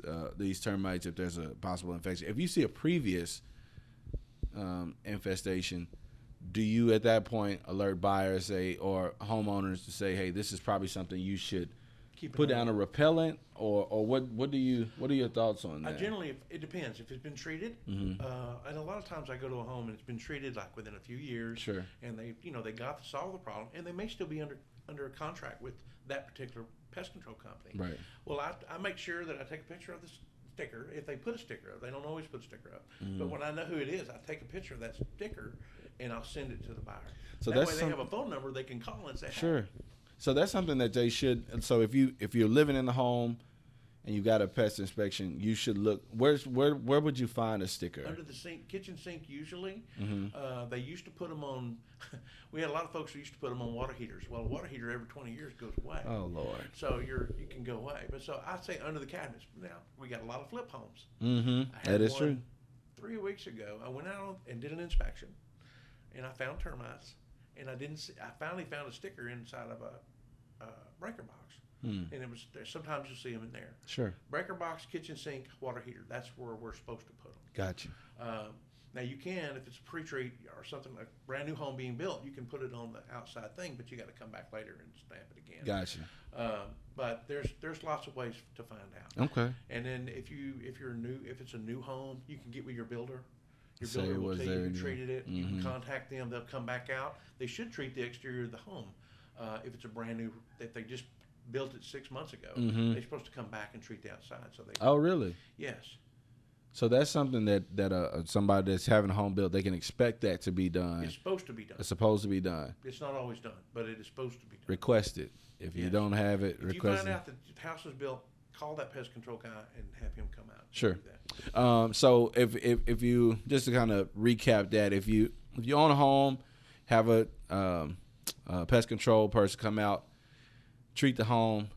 termites if there's a possible infection. If you see a previous infestation, do you at that point alert buyers or homeowners to say, hey, this is probably something you should put down a repellent, or what are your thoughts on that? Generally, it depends. If it's been treated, and a lot of times I go to a home and it's been treated like within a few years, sure, and they got to solve the problem, and they may still be under a contract with that particular pest control company. Right. Well, I make sure that I take a picture of the sticker. If they put a sticker up, they don't always put a sticker up, but when I know who it is, I take a picture of that sticker and I'll send it to the buyer. So that way they have a phone number they can call and say, sure. Hey. So that's something that they should. So if you're living in the home and you got a pest inspection, you should look. Where would you find a sticker? Under the kitchen sink usually. They used to put them on. We had a lot of folks who used to put them on water heaters. Well, a water heater every 20 years goes away. Oh Lord. So you can go away. But so I say under the cabinets. Now we got a lot of flip homes. That is true. 3 weeks ago, I went out and did an inspection, and I found termites. And I finally found a sticker inside of a breaker box, and it was there. Sometimes you'll see them in there. Sure. Breaker box, kitchen sink, water heater. That's where we're supposed to put them. Gotcha. Now you can, if it's a pre-treat or something like brand new home being built, you can put it on the outside thing, but you got to come back later and stamp it again. Gotcha. But there's lots of ways to find out. Okay. And then if it's a new home, you can get with your builder. Your Say builder will was tell you there who and- treated it. You can contact them. They'll come back out. They should treat the exterior of the home. If it's a brand new, if they just built it 6 months ago, they're supposed to come back and treat the outside. So they. Oh, really? Yes. So that's something that somebody that's having a home built, they can expect that to be done. It's supposed to be done. It's supposed to be done. It's not always done, but it is supposed to be done. Request it. If you Yes. don't have it, If request you find it. out that the house was built, call that pest control guy and have him come out. and Sure. do that. So if you, just to kind of recap that, if you own a home, have a pest control person come out, treat the home,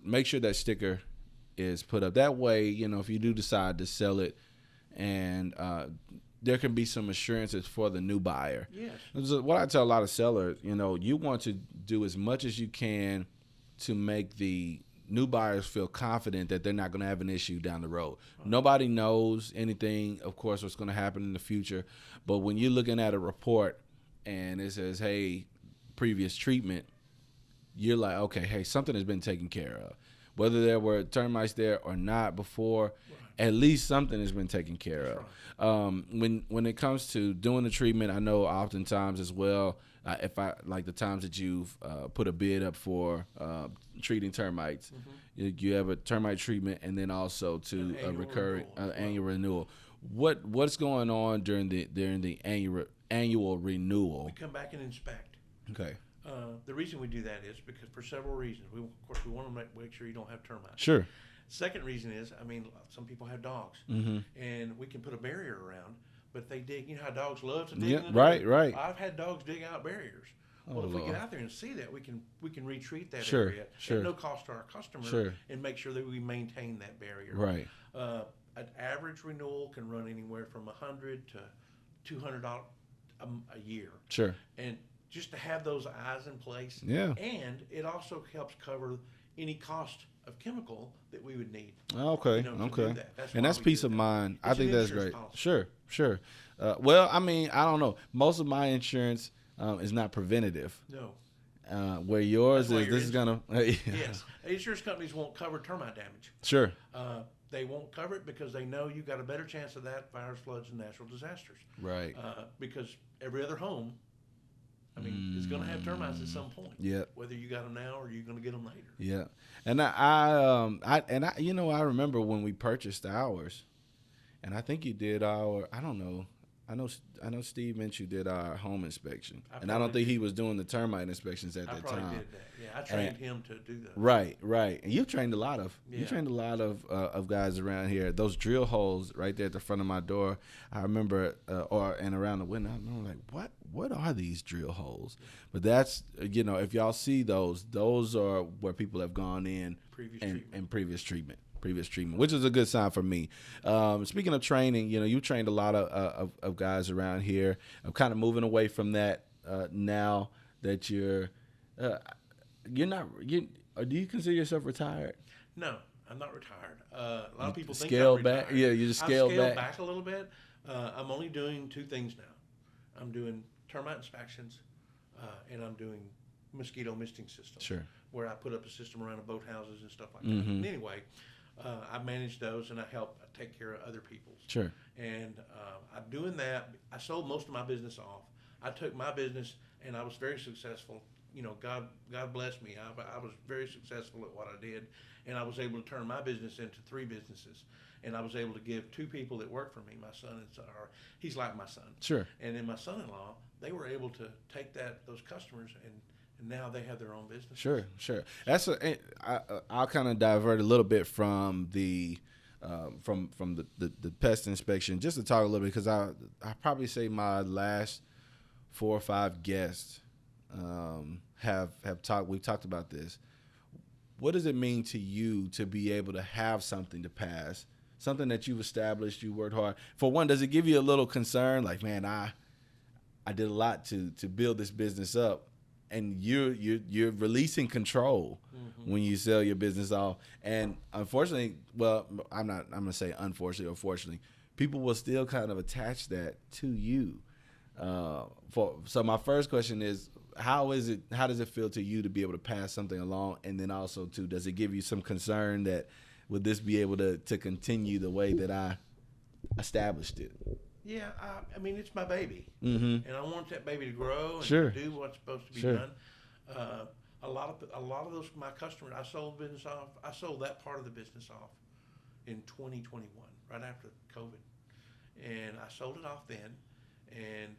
make sure that sticker is put up. That way, if you do decide to sell it, and there can be some assurances for the new buyer. Yes. What I tell a lot of sellers, you want to do as much as you can to make the new buyers feel confident that they're not going to have an issue down the road. Nobody knows anything, of course, what's going to happen in the future. But when you're looking at a report and it says, hey, previous treatment, you're like, okay, hey, something has been taken care of. Whether there were termites there or not before, at least something has been taken care of. When it comes to doing the treatment, I know oftentimes as well, if I like the times that you've put a bid up for treating termites, you have a termite treatment and then also to a recurring annual renewal. What's going on during the annual renewal? We come back and inspect. Okay. The reason we do that is because for several reasons. Of course, we want to make sure you don't have termites. Sure. Second reason is, some people have dogs, and we can put a barrier around, but they dig. You know how dogs love to dig in the dirt? Right. I've had dogs dig out barriers. Well, if we get out there and see that, we can retreat that Sure, area sure. at no cost to our customer, Sure. and make sure that we maintain that barrier. Right. An average renewal can run anywhere from $100 to $200 a year. Sure. And just to have those eyes in place. Yeah. And it also helps cover any cost of chemical that we would need. Okay. to do Okay. that. That's And why that's we peace do of that. mind. I It's think an that's insurance great. policy. Sure. Well, I don't know. Most of my insurance is not preventative. No. Where yours That's why is, your this is gonna. Yes. Insurance companies won't cover termite damage. Sure. They won't cover it because they know you've got a better chance of that, fires, floods, and natural disasters. Right. Because every other home, is going to have termites at some point. Yeah. Whether you got them now or you're going to get them later. Yeah. And I remember when we purchased ours, and I think you did our. I don't know. I know Steve Minch, you did our home inspection, and I don't think he was doing the termite inspections at that time. I probably did that. Yeah, I trained him to do that. Right. And you've trained a lot of guys around here. Those drill holes right there at the front of my door. I remember, and around the window. I'm like, what are these drill holes? But that's if y'all see those are where people have gone in previous treatment, which is a good sign for me. Speaking of training, you trained a lot of guys around here. I'm kind of moving away from that now that you're not. Do you consider yourself retired? No, I'm not retired. A lot of people think scale I'm back. retired. Yeah, you just scale I've scaled back a little bit. I'm only doing two things now. I'm doing termite inspections, and I'm doing mosquito misting systems. Sure. Where I put up a system around the boathouses and stuff like that. Mm-hmm. And anyway, I manage those and I help take care of other people's. Sure. And I'm doing that. I sold most of my business off. I took my business and I was very successful. God blessed me. I was very successful at what I did, and I was able to turn my business into 3 businesses. And I was able to give 2 people that work for me, my son and he's like my son. Sure. And then my son-in-law, they were able to take those customers and now they have their own business. Sure. I'll kind of divert a little bit from the pest inspection just to talk a little bit, because I probably say my last 4 or 5 guests we've talked about this. What does it mean to you to be able to have something to pass, something that you've established, you worked hard for? One, does it give you a little concern, like, man, I did a lot to build this business up, and you're releasing control when you sell your business off? And unfortunately, well, I'm gonna say unfortunately or fortunately, people will still kind of attach that to you. So my first question is, how does it feel to you to be able to pass something along? And then also too, does it give you some concern that would this be able to continue the way that I established it? Yeah, I mean, it's my baby, Mm-hmm. and I want that baby to grow and Sure. do what's supposed to be Sure. done. A lot of those my customers, I sold business off. I sold that part of the business off in 2021, right after COVID, and I sold it off then, and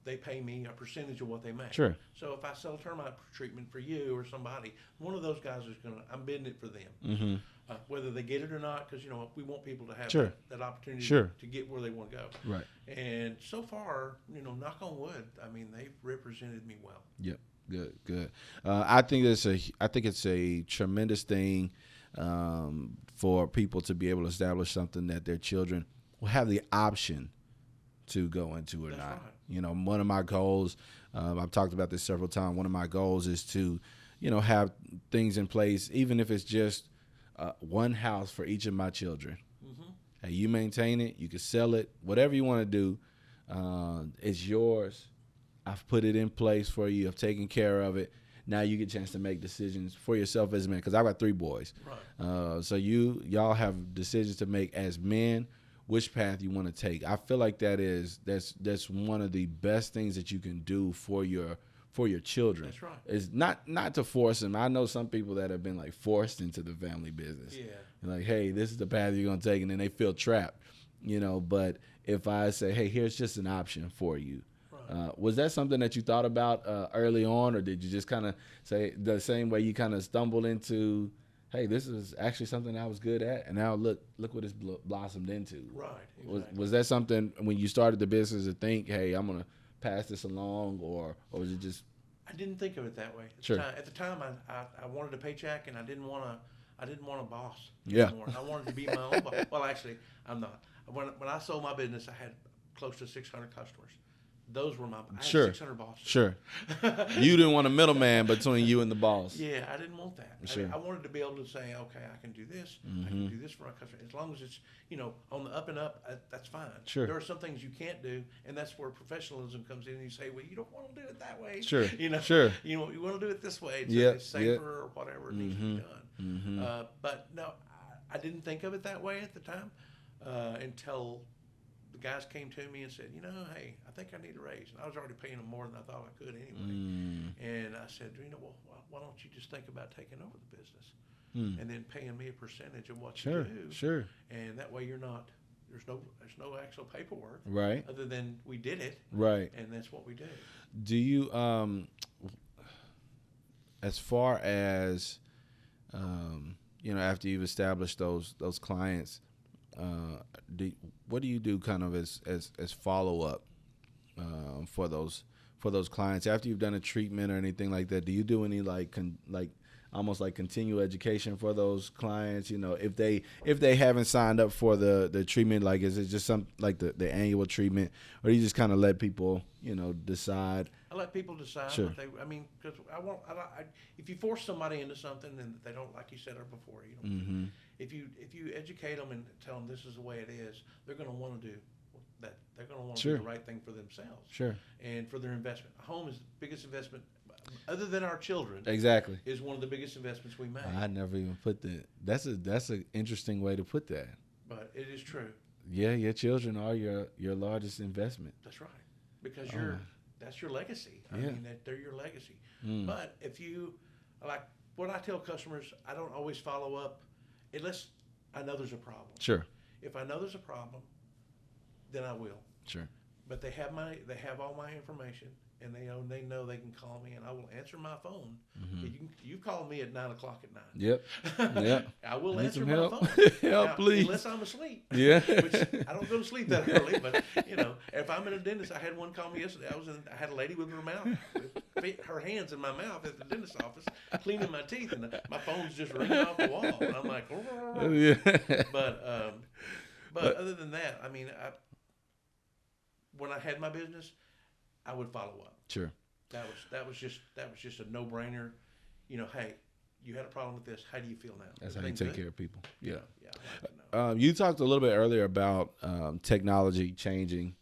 they pay me a percentage of what they make. Sure. So if I sell termite treatment for you or somebody, one of those guys is I'm bidding it for them. Mm-hmm. Whether they get it or not, because we want people to have Sure. that opportunity Sure. to get where they want to go. Right. And so far, knock on wood, I mean, they've represented me well. Yep. Good. I think it's a tremendous thing for people to be able to establish something that their children will have the option to go into or That's not. right. One of my goals, I've talked about this several times. One of my goals is to, have things in place, even if it's just one house for each of my children. Mm-hmm. Hey, you maintain it, you can sell it, whatever you want to do, it's yours. I've put it in place for you. I've taken care of it. Now you get a chance to make decisions for yourself as a man, because I've got 3 boys. Right. So y'all have decisions to make as men, which path you want to take. I feel like that's one of the best things that you can do for your children. That's right. Is not to force them. I know some people that have been like forced into the family business. Yeah. Like, hey, this is the path you're gonna take, and then they feel trapped. But if I say, hey, here's just an option for you. Right. Was that something that you thought about early on, or did you just kind of say the same way you kind of stumbled into, hey, this is actually something I was good at, and now look what it's blossomed into? Right. Exactly. Was that something when you started the business to think, hey, I'm gonna pass this along, or was it just? I didn't think of it that way. Sure. At the time, I wanted a paycheck, and I didn't want a boss Yeah. anymore. I wanted to be my own boss. Well, actually, I'm not. When I sold my business, I had close to 600 customers. Those were I had Sure. 600 bosses. Sure. You didn't want a middleman between you and the boss. Yeah, I didn't want that. Sure. I wanted to be able to say, okay, I can do this. I can do this for my customer. As long as it's, on the up and up, that's fine. Sure. There are some things you can't do, and that's where professionalism comes in. And you say, well, you don't want to do it that way. Sure. Sure. You want to do it this way. It's safer or whatever it needs to be done. But no, I didn't think of it that way at the time until the guys came to me and said, hey, I think I need a raise. And I was already paying them more than I thought I could anyway. And I said, well, why don't you just think about taking over the business and then paying me a percentage of what you do? Sure. And that way there's no actual paperwork. Right. Other than we did it. Right. And that's what we do. Do you, as far as, after you've established those clients, what do you do kind of as follow up for those clients after you've done a treatment or anything like that? Do you do any almost like continual education for those clients? If they haven't signed up for the treatment, like is it just some like the annual treatment, or do you just kind of let people decide? I let people decide. Sure. Because if you force somebody into something and they don't, like you said before, if you educate them and tell them this is the way it is, they're going to want to do that. They're going to want to do the right thing for themselves. Sure. And for their investment. A home is the biggest investment, other than our children. Exactly. Is one of the biggest investments we make. I never even put that. That's an interesting way to put that. But it is true. Yeah, your children are your largest investment. That's right. Because that's your legacy. I mean, they're your legacy. But if you, like what I tell customers, I don't always follow up unless I know there's a problem. Sure. If I know there's a problem, then I will. Sure. But they have all my information, and they know they can call me, and I will answer my phone. You call me at 9:00 at night. Yep. I will answer my phone. Help, please. Unless I'm asleep. Yeah. Which I don't go to sleep that early, but if I'm in a dentist, I had one call me yesterday. I had a lady with her hands in my mouth at the dentist office cleaning my teeth, and my phone's just ringing off the wall, and I'm like, oh. Yeah. But other than that, I mean, when I had my business, I would follow up. Sure. That was just a no-brainer. Hey, you had a problem with this. How do you feel now? That's how you take care of people. Yeah. Yeah, I'd like to know. You talked a little bit earlier about technology changing.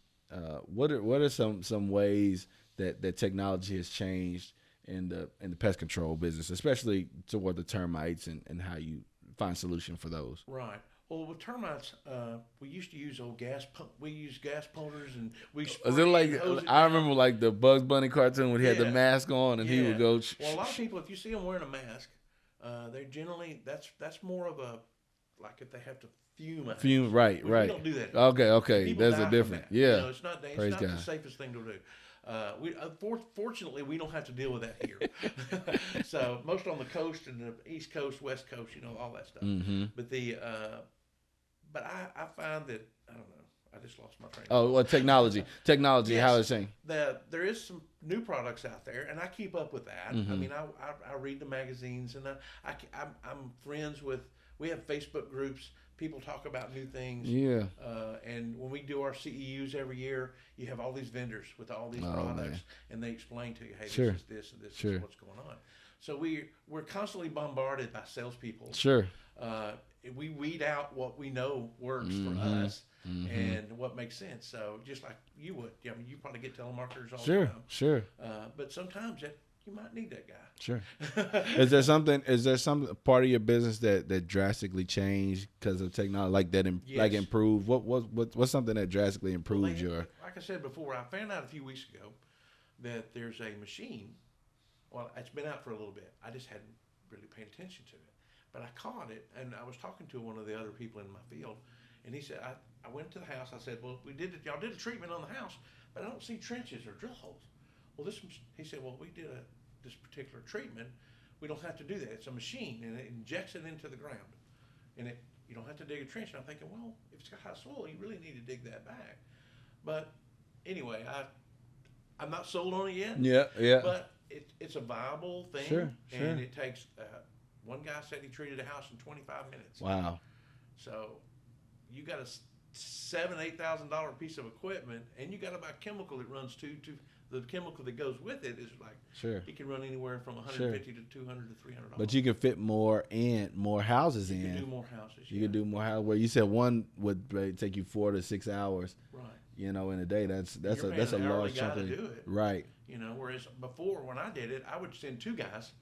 What are some ways that technology has changed in the pest control business, especially toward the termites and how you find solution for those? Right. Well, with termites, we used to use we use gas pumpers, and we spray. Is it like and hose it I down. remember like the Bugs Bunny cartoon when he had the Yeah. mask on and he would go. Well, a lot of people, if you see them wearing a mask, they generally that's more of a like if they have to fume. Fume, right. We don't do that. Okay. People There's die a from different. that. Yeah. It's not Praise the God. safest thing to do. Fortunately, we don't have to deal with that here. So most on the coast and the East Coast, West Coast, all that stuff. Mm-hmm. But I find that I don't know. I just lost my train. Oh, well, technology. Yes. How it's saying? There is some new products out there, and I keep up with that. Mm-hmm. I mean, I read the magazines, and I'm friends with. We have Facebook groups. People talk about new things. Yeah. And when we do our CEUs every year, you have all these vendors with all these products, man. and they explain to you, hey, Sure. this is this, and this Sure. is what's going on. So we're constantly bombarded by salespeople. Sure. We weed out what we know works Mm-hmm. for us Mm-hmm. and what makes sense. So just like you would, I mean, you probably get telemarketers all Sure. the time. Sure. But sometimes you might need that guy. Sure. Is there some part of your business that drastically changed because of technology, like that, like Yes. improved? What's something that drastically improved your? Like I said before, I found out a few weeks ago that there's a machine. Well, it's been out for a little bit. I just hadn't really paid attention to it. But I caught it, and I was talking to one of the other people in my field, and he said, I went to the house. I said, well, y'all did a treatment on the house, but I don't see trenches or drill holes. Well, he said, well, we did this particular treatment. We don't have to do that. It's a machine, and it injects it into the ground, and you don't have to dig a trench. And I'm thinking, well, if it's got high soil, you really need to dig that back. But anyway, I'm not sold on it yet. Yeah. But it's a viable thing, Sure. and it takes. One guy said he treated a house in 25 minutes. Wow. So you got a $7,000-8,000 piece of equipment, and you got to buy chemical that runs to the chemical that goes with it is like Sure. it can run anywhere from 150 to 200 to $300. But you can fit more houses in. You can do more houses. You can do more houses. Where you said one would take you 4 to 6 hours. Right. In a day. That's You're a paying an hourly large chunk guy of to do it. Right. Whereas before when I did it, I would send 2 guys,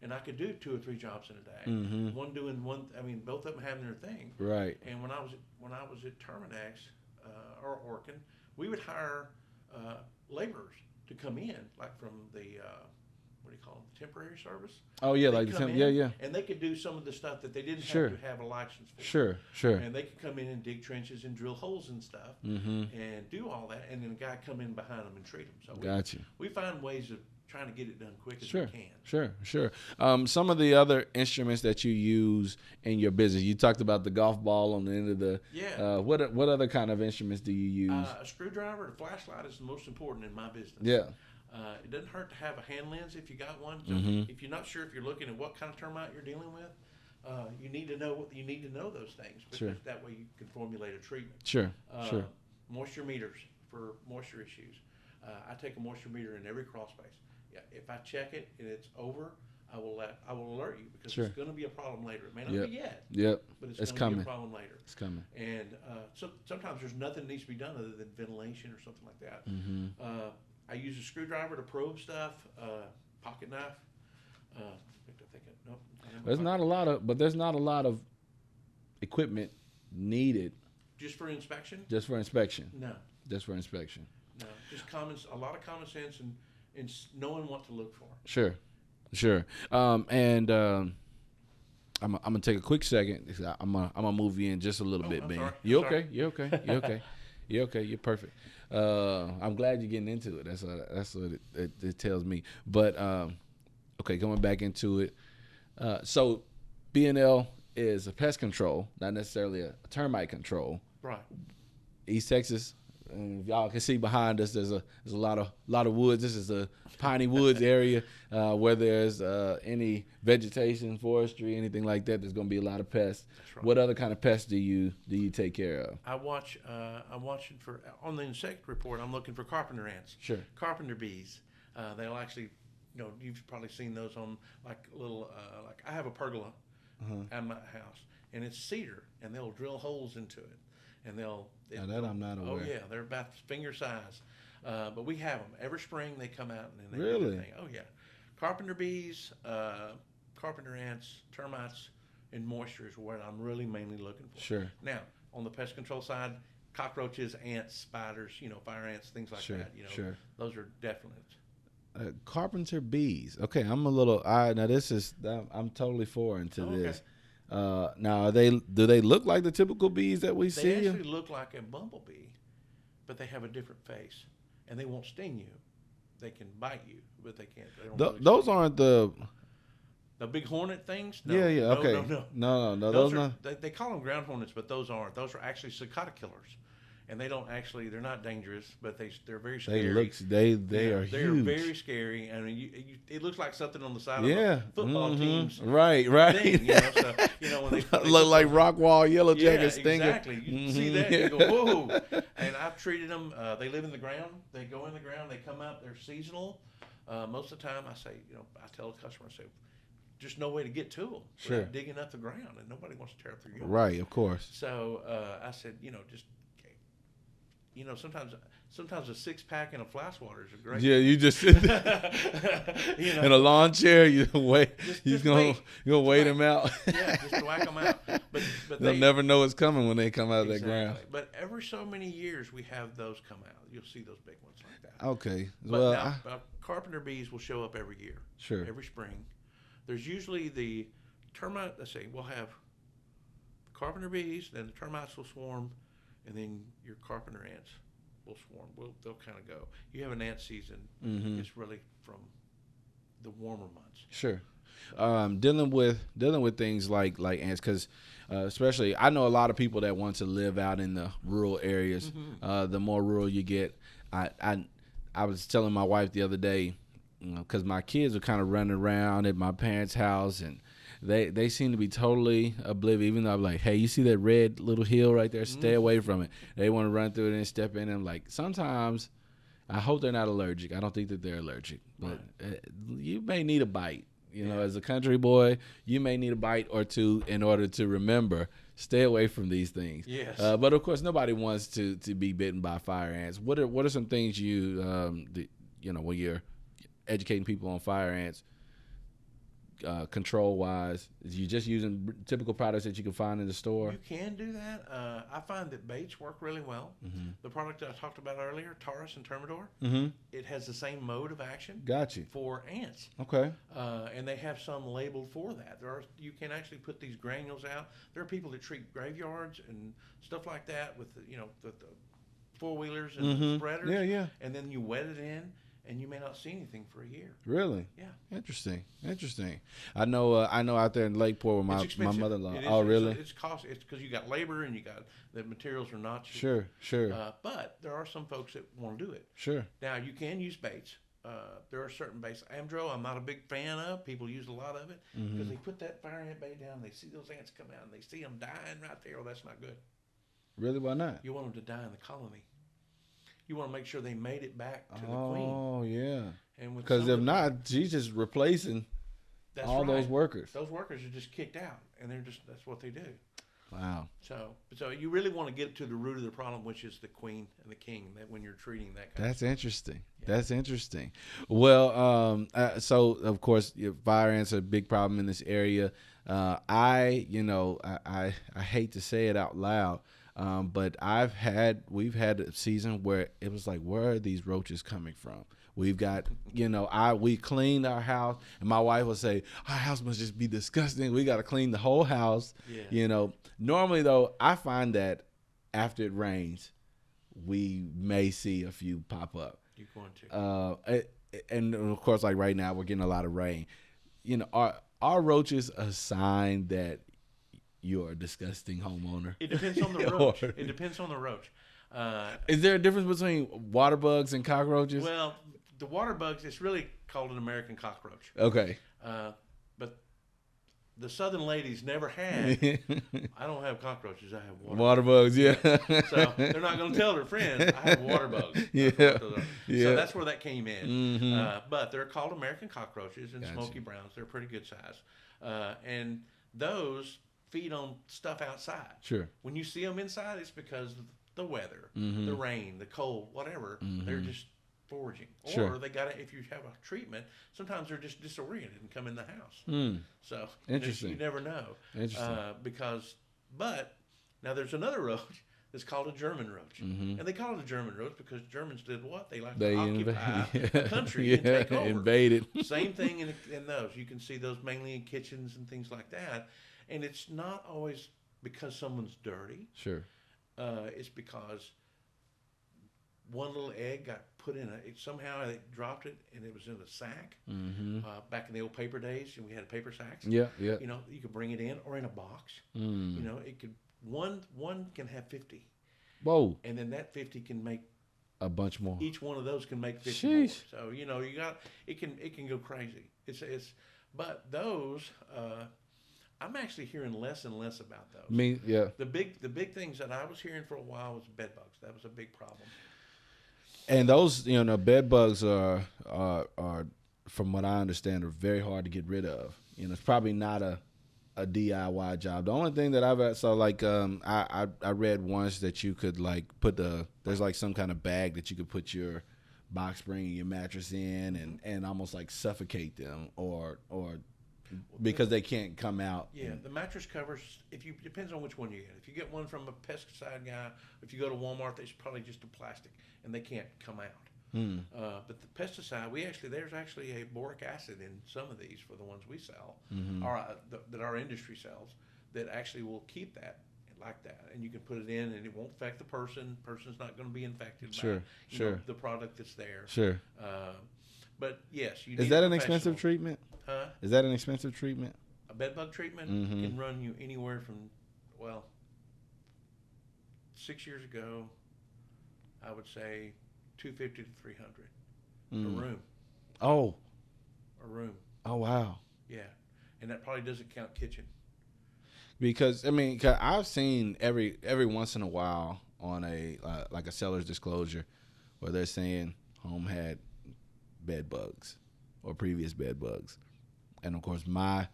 and I could do 2 or 3 jobs in a day. Mm-hmm. One doing one. I mean, both of them having their thing. Right. And when I was at Termites or Orkin, we would hire laborers to come in, like from the what do you call them, the temporary service. Oh yeah, They'd like the come in, yeah. and they could do some of the stuff that they didn't Sure. have to have a license for. Sure. And they could come in and dig trenches and drill holes and stuff, Mm-hmm. and do all that, and then a guy come in behind them and treat them. So Got you. we find ways of trying to get it done quick as Sure. we can. Sure. Some of the other instruments that you use in your business, you talked about the golf ball on the end of the. Yeah. What other kind of instruments do you use? A screwdriver, a flashlight is the most important in my business. Yeah. It doesn't hurt to have a hand lens if you got one. So Mhm. if you're not sure if you're looking at what kind of termite you're dealing with, you need to know those things because Sure. that way you can formulate a treatment. Sure. Moisture meters for moisture issues. I take a moisture meter in every crawl space. Yeah, if I check it and it's over, I will alert you because Sure. it's going to be a problem later. It may not Yep. be yet, Yep. but it's It's going to coming. be a problem later. It's coming. And so sometimes there's nothing that needs to be done other than ventilation or something like that. Mm-hmm. I use a screwdriver to probe stuff, pocket knife. Nope. There's not a lot of equipment needed Just for inspection? just for inspection. No. Just for inspection. No. Just a lot of common sense and knowing what to look for. Sure. I'm gonna take a quick second. I'm gonna move you in just a little bit, I'm Ben. sorry. You I'm okay? sorry. You okay? You okay? You okay? You're perfect. I'm glad you're getting into it. That's what it tells me. But okay, going back into it. So B&L is a pest control, not necessarily a termite control. Right. East Texas. And y'all can see behind us. There's a lot of woods. This is a piney woods area where there's any vegetation, forestry, anything like that. There's going to be a lot of pests. That's right. What other kind of pests do you take care of? I'm watching on the insect report. I'm looking for carpenter ants. Sure. Carpenter bees. They'll actually you've probably seen those on like little, like I have a pergola at my house, and it's cedar, and they'll drill holes into it, and Now that I'm not aware. Oh yeah, they're about finger size, but we have them every spring. They come out and they do Really? their thing. Oh yeah, carpenter bees, carpenter ants, termites, and moisture is what I'm really mainly looking for. Sure. Now on the pest control side, cockroaches, ants, spiders, fire ants, things like that. Sure. Those are definite. Carpenter bees. Okay, I'm a little. Now this is. I'm totally foreign to this. Now, do they look like the typical bees that we see? They actually look like a bumblebee, but they have a different face, and they won't sting you. They can bite you, but they can't. They don't really those sting aren't the big hornet things. No, yeah. Okay. No. Those are. They call them ground hornets, but those aren't. Those are actually cicada killers, and they don't actually. They're not dangerous, but they're very scary. They are huge. They're very scary. I mean, it looks like something on the side of a football team's right. thing. So when they look like Rockwall Yellow Jacket stinger. Exactly. You see that, you go, whoa. And I've treated them. They live in the ground. They go in the ground. They come out. They're seasonal. Most of the time, I say, I tell the customer, I say, just no way to get to them without digging up the ground, and nobody wants to tear up their yard. Right, of course. So I said, just sometimes a 6-pack and a fly swatter is a great. Yeah, you just sit there in a lawn chair. You wait. You're gonna wait them out. Yeah, just whack them out. But they'll never know it's coming when they come out of that ground. But every so many years we have those come out. You'll see those big ones like that. Okay. But carpenter bees will show up every year. Sure. Every spring. There's usually the termite. Let's say we'll have carpenter bees, then the termites will swarm, and then your carpenter ants will swarm. They'll kind of go. You have an ant season. It's really from the warmer months. Sure. Dealing with things like ants, because especially I know a lot of people that want to live out in the rural areas. The more rural you get, I was telling my wife the other day, because my kids are kind of running around at my parents' house, and they seem to be totally oblivious, even though I'm like, hey, you see that red little hill right there? Stay away from it. They want to run through it and step in. And I'm like, sometimes I hope they're not allergic. I don't think that they're allergic. But you may need a bite. As a country boy, you may need a bite or two in order to remember, stay away from these things. Yes. But, of course, nobody wants to be bitten by fire ants. What are some things when you're educating people on fire ants, control wise? Is you just using typical products that you can find in the store? You can do that. I find that baits work really well. The product that I talked about earlier, Taurus and Termidor, it has the same mode of action. Got you. For ants. Okay. And they have some labeled for that. You can actually put these granules out. There are people that treat graveyards and stuff like that with the 4-wheelers and the spreaders. Yeah. And then you wet it in, and you may not see anything for a year. Really? Yeah. Interesting. I know out there in Lakeport with my mother-in-law. Oh, really? It's costly. It's because you got labor and you got the materials are not cheap. Sure. But there are some folks that want to do it. Sure. Now you can use baits. There are certain baits. Amdro, I'm not a big fan of. People use a lot of it because they put that fire ant bait down. They see those ants come out and they see them dying right there. Oh, that's not good. Really? Why not? You want them to die in the colony. You want to make sure they made it back to the queen. Oh, yeah. And because if not, she's just replacing those workers. Those workers are just kicked out, and that's what they do. Wow. So you really want to get to the root of the problem, which is the queen and the king. That when you're treating that kind That's of interesting. Yeah. That's interesting. Well, so of course, fire ants are a big problem in this area. I hate to say it out loud. But we've had a season where it was like, where are these roaches coming from? We've got, we cleaned our house, and my wife will say, our house must just be disgusting. We got to clean the whole house. Yeah. Normally though, I find that after it rains, we may see a few pop up. You're going to. And of course, like right now, we're getting a lot of rain. Are roaches a sign that you're a disgusting homeowner? It depends on the roach. It depends on the roach. Is there a difference between water bugs and cockroaches? Well, the water bugs, it's really called an American cockroach. Okay. But the Southern ladies never had. I don't have cockroaches. I have water bugs. Yeah. So they're not going to tell their friends I have water bugs. Yeah. Yeah. So that's where that came in. Mm-hmm. But they're called American cockroaches and Gotcha. smoky browns. They're pretty good size, and those feed on stuff outside. Sure. When you see them inside, it's because of the weather, Mm-hmm. the rain, the cold, whatever. Mm-hmm. They're just foraging. Sure. Or they got to, if you have a treatment, sometimes they're just disoriented and come in the house. Mm. So Interesting. you never know. Interesting. But now there's another roach that's called a German roach. Mm-hmm. And they call it a German roach because Germans did what? They like They to occupy invade. a country Yeah, and take over. invaded. Same thing in those. You can see those mainly in kitchens and things like that. And it's not always because someone's dirty. Sure. It's because one little egg got put in somehow they dropped it and it was in a sack. Mm-hmm. Back in the old paper days, and we had paper sacks. Yeah. Yeah. You know, you could bring it in or in a box. Mm. You know, it could one can have 50, Whoa. and then that 50 can make A bunch more. each one of those can make 50 more. Sheesh. So you know, you got it can go crazy. But those. I'm actually hearing less and less about those. Me, yeah. The big things that I was hearing for a while was bed bugs. That was a big problem. And those, you know, bed bugs are, from what I understand, are very hard to get rid of. You know, it's probably not a DIY job. The only thing that I read once that you could like there's like some kind of bag that you could put your box spring and your mattress in and almost like suffocate them or because they can't come out. Yeah, the mattress covers. Depends on which one you get. If you get one from a pesticide guy, if you go to Walmart, it's probably just a plastic and they can't come out. But the pesticide, there's actually a boric acid in some of these for the ones we sell, or that our industry sells, that actually will keep that like that, and you can put it in, and it won't affect the person. Person's not going to be infected by the product that's there. Sure. But yes, you is need that a an expensive treatment? Huh? Is that an expensive treatment? A bed bug treatment can run you anywhere from 6 years ago, I would say $250 to $300 a room. Oh. A room. Oh wow. Yeah, and that probably doesn't count kitchen. Because I mean, 'cause I've seen every once in a while on a like a seller's disclosure where they're saying home had bed bugs or previous bed bugs, and of course I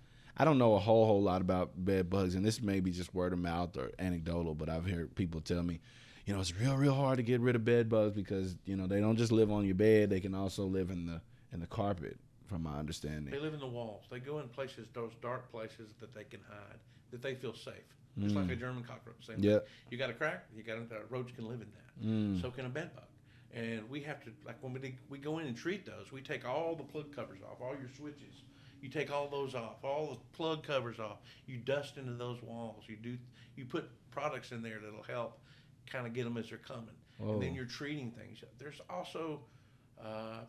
don't know a whole lot about bed bugs, and this may be just word of mouth or anecdotal, but I've heard people tell me, you know, it's real hard to get rid of bed bugs because you know they don't just live on your bed; they can also live in the carpet. From my understanding, they live in the walls. They go in places, those dark places that they can hide, that they feel safe. It's like a German cockroach. Same thing. You got a crack, a roach can live in that. So can a bed bug. And we have to, like when we go in and treat those, we take all the plug covers off, all your switches. You take all those off, all the plug covers off. You dust into those walls. You put products in there that'll help kind of get them as they're coming. Whoa. And then you're treating things. There's also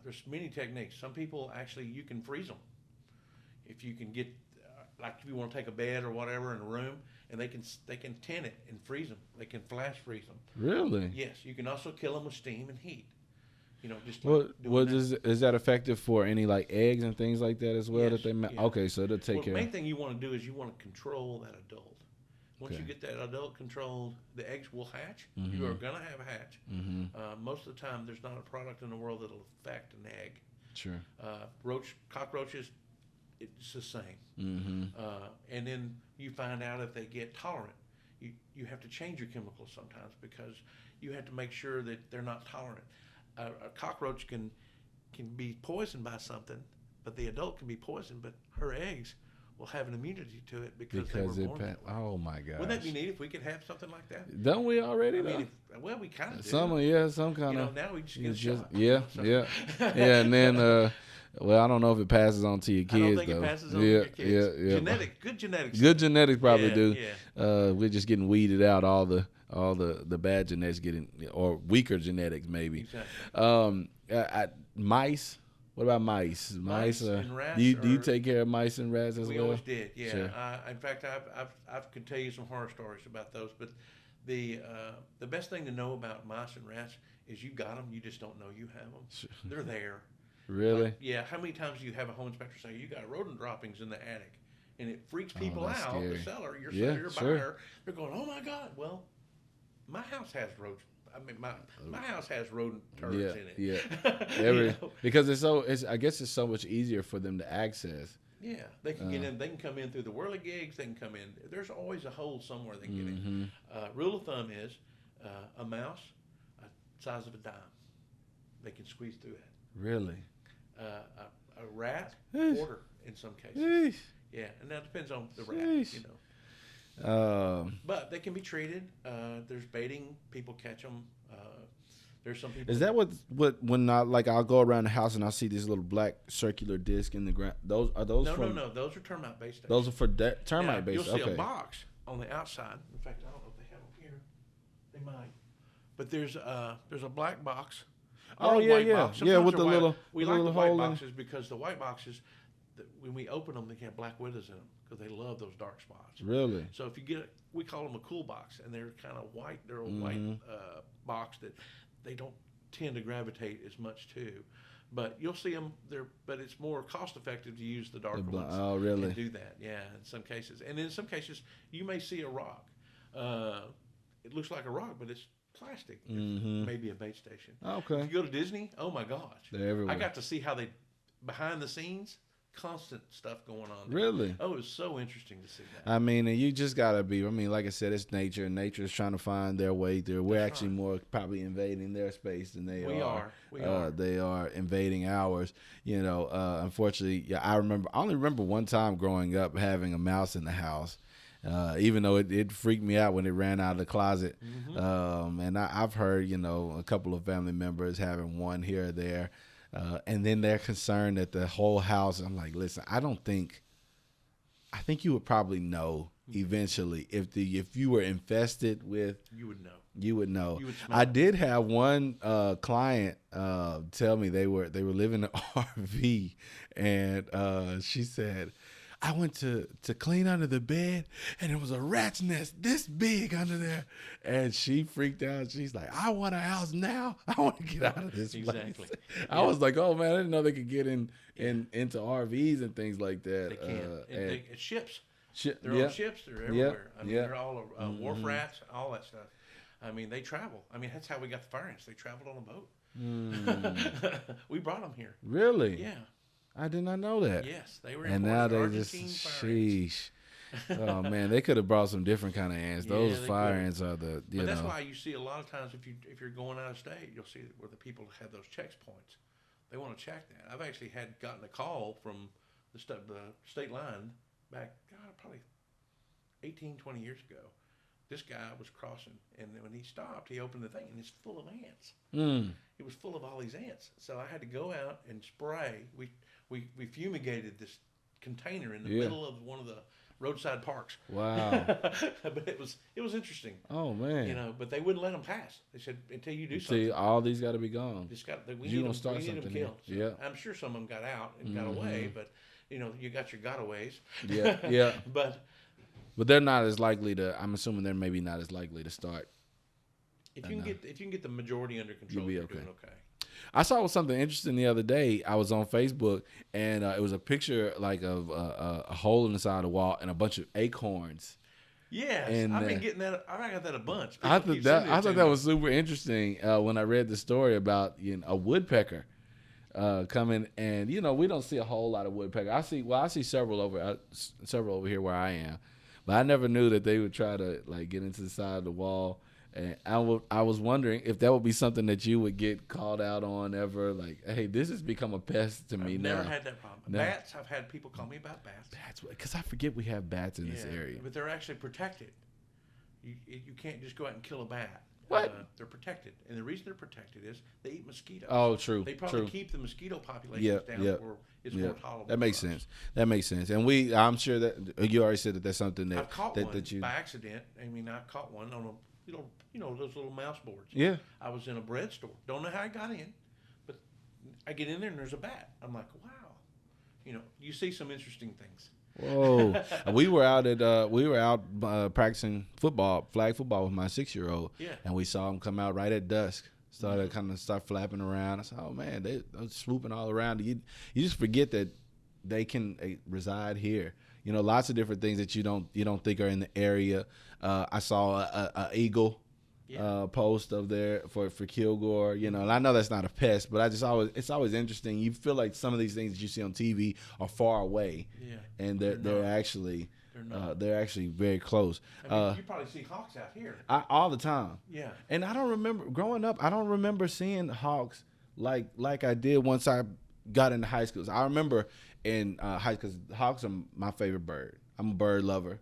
there's many techniques. Some people actually, you can freeze them. If you can get, like if you want to take a bed or whatever in a room, and they can tin it and freeze them. They can flash freeze them. Really? Yes. You can also kill them with steam and heat. You know, just is that effective for any like eggs and things like that as well? Yes, that they okay, so they'll take care. The main thing you want to do is you want to control that adult. Once you get that adult controlled, the eggs will hatch. You are going to have a hatch. Most of the time, there's not a product in the world that'll affect an egg. Sure. Cockroaches, it's the same. And then you find out if they get tolerant. You have to change your chemicals sometimes because you have to make sure that they're not tolerant. A cockroach can be poisoned by something, but the adult can be poisoned, but her eggs will have an immunity to it because they were born that way. Oh my gosh. Wouldn't that be neat if we could have something like that? Don't we already? I mean, we kind of do. Some kind of. Now we just get shot. Yeah. And then, well, I don't know if it passes on to your kids. I don't think though. it passes on to your kids. Yeah. Good genetics. Good genetics probably do. Yeah. We're just getting weeded out all the bad genetics or weaker genetics maybe. Exactly. Mice. What about mice? Mice and rats. Do you take care of mice and rats as well? We always did. Yeah. Sure. In fact, I could tell you some horror stories about those. But the best thing to know about mice and rats is you got them. You just don't know you have them. Sure. They're there. Really? Yeah. How many times do you have a home inspector say you got rodent droppings in the attic? and it freaks people that's out. scary. The seller, your Yeah, seller, your sure. buyer, they're going, "Oh my God!" Well, my house has rodent. I mean, my house has rodent turds in it. Yeah. Because I guess it's so much easier for them to access. Yeah, they can get in. They can come in through the whirligigs. They can come in. There's always a hole somewhere they can get in. Rule of thumb is a mouse, size of a dime, they can squeeze through that. Really? A rat, quarter in some cases. Yeah, and that depends on the rat, But they can be treated. There's baiting. People catch them. There's some people. Is that what when I'll go around the house and I'll see this little black circular disc in the ground? Those from? No. Those are termite bait stations. Those are for termite bait. You'll see a box on the outside. In fact, I don't know if they have them here. They might. But there's a black box. Oh yeah. With the little we like the white boxes because the white boxes, when we open them, they have black widows in them because they love those dark spots. Really? So if you we call them a cool box, and they're kind of white. They're a white box that they don't tend to gravitate as much to. But you'll see them there. But it's more cost effective to use the darker ones. Oh, really? And do that, yeah. In some cases, and in some cases, you may see a rock. It looks like a rock, but it's plastic. Maybe a bait station. Okay. If you go to Disney, oh my gosh, they're everywhere. I got to see how they behind the scenes, constant stuff going on there. Really? Oh, it was so interesting to see that. I mean, and you just gotta be. I mean, like I said, it's nature, and nature is trying to find their way through. We're actually more probably invading their space than they are. We are. They are invading ours. Unfortunately, yeah. I only remember one time growing up having a mouse in the house. Even though it freaked me out when it ran out of the closet. And I've heard, a couple of family members having one here or there. And then they're concerned that the whole house, I'm like, listen, I think you would probably know eventually if you were infested with. You would know. You would know. I did have one client tell me they were living in an RV, and she said, I went to clean under the bed, and there was a rat's nest this big under there. And she freaked out. She's like, I want a house now. I want to get out of this place. I was like, oh, man, I didn't know they could get into RVs and things like that. They can. It's ships. They're on ships. They're everywhere. I mean, they're all wharf rats, all that stuff. I mean, they travel. I mean, that's how we got the fire ants. They traveled on a boat. We brought them here. Really? Yeah. I did not know that. Yes, they were. And now they just sheesh. Oh man, they could have brought some different kind of ants. Those fire ants are the. But that's why you see a lot of times if you're going out of state, you'll see where the people have those checkpoints. They want to check that. I've actually gotten a call from the state line back, probably 18, 20 years ago. This guy was crossing, and when he stopped, he opened the thing, and it's full of ants. It was full of all these ants. So I had to go out and spray. We fumigated this container in the middle of one of the roadside parks. Wow! But it was interesting. Oh man! But they wouldn't let them pass. They said until you do something. See, all these got to be gone. We need them killed. So yeah. I'm sure some of them got out and got away, but you got your gotaways. Yeah. But they're not as likely to. I'm assuming they're maybe not as likely to start. If you can get the majority under control, you're doing okay. I saw something interesting the other day. I was on Facebook, and it was a picture like of a hole in the side of the wall and a bunch of acorns. Yes, and, I've been getting that. I got that a bunch. I thought that was super interesting when I read the story about a woodpecker coming, and we don't see a whole lot of woodpecker. I see several over here where I am, but I never knew that they would try to get into the side of the wall. And I was wondering if that would be something that you would get called out on ever. Like, hey, this has become a pest to me now. I've never had that problem. No. Bats, I've had people call me about bats. Bats, because I forget we have bats in this area. But they're actually protected. You can't just go out and kill a bat. What? They're protected. And the reason they're protected is they eat mosquitoes. Oh, true. They probably keep the mosquito populations down where it's more tolerable. That makes sense. That makes sense. And I'm sure that you already said that's something that I've caught one that you by accident. I mean, I caught one on those little mouse boards. Yeah. I was in a bread store. Don't know how I got in, but I get in there and there's a bat. I'm like, wow. You see some interesting things. Whoa. we were out practicing flag football with my 6-year-old. Yeah. And we saw them come out right at dusk. Start flapping around. I said, oh man, they're swooping all around. You just forget that they can reside here. You know, lots of different things that you don't think are in the area. I saw a eagle post of there for Kilgore. You know, and I know that's not a pest, but it's always interesting. You feel like some of these things that you see on TV are far away, and they're actually very close. I mean, you probably see hawks out here all the time. Yeah, and I don't remember growing up. I don't remember seeing hawks like I did once I got into high school. So I remember in high school, because hawks are my favorite bird. I'm a bird lover,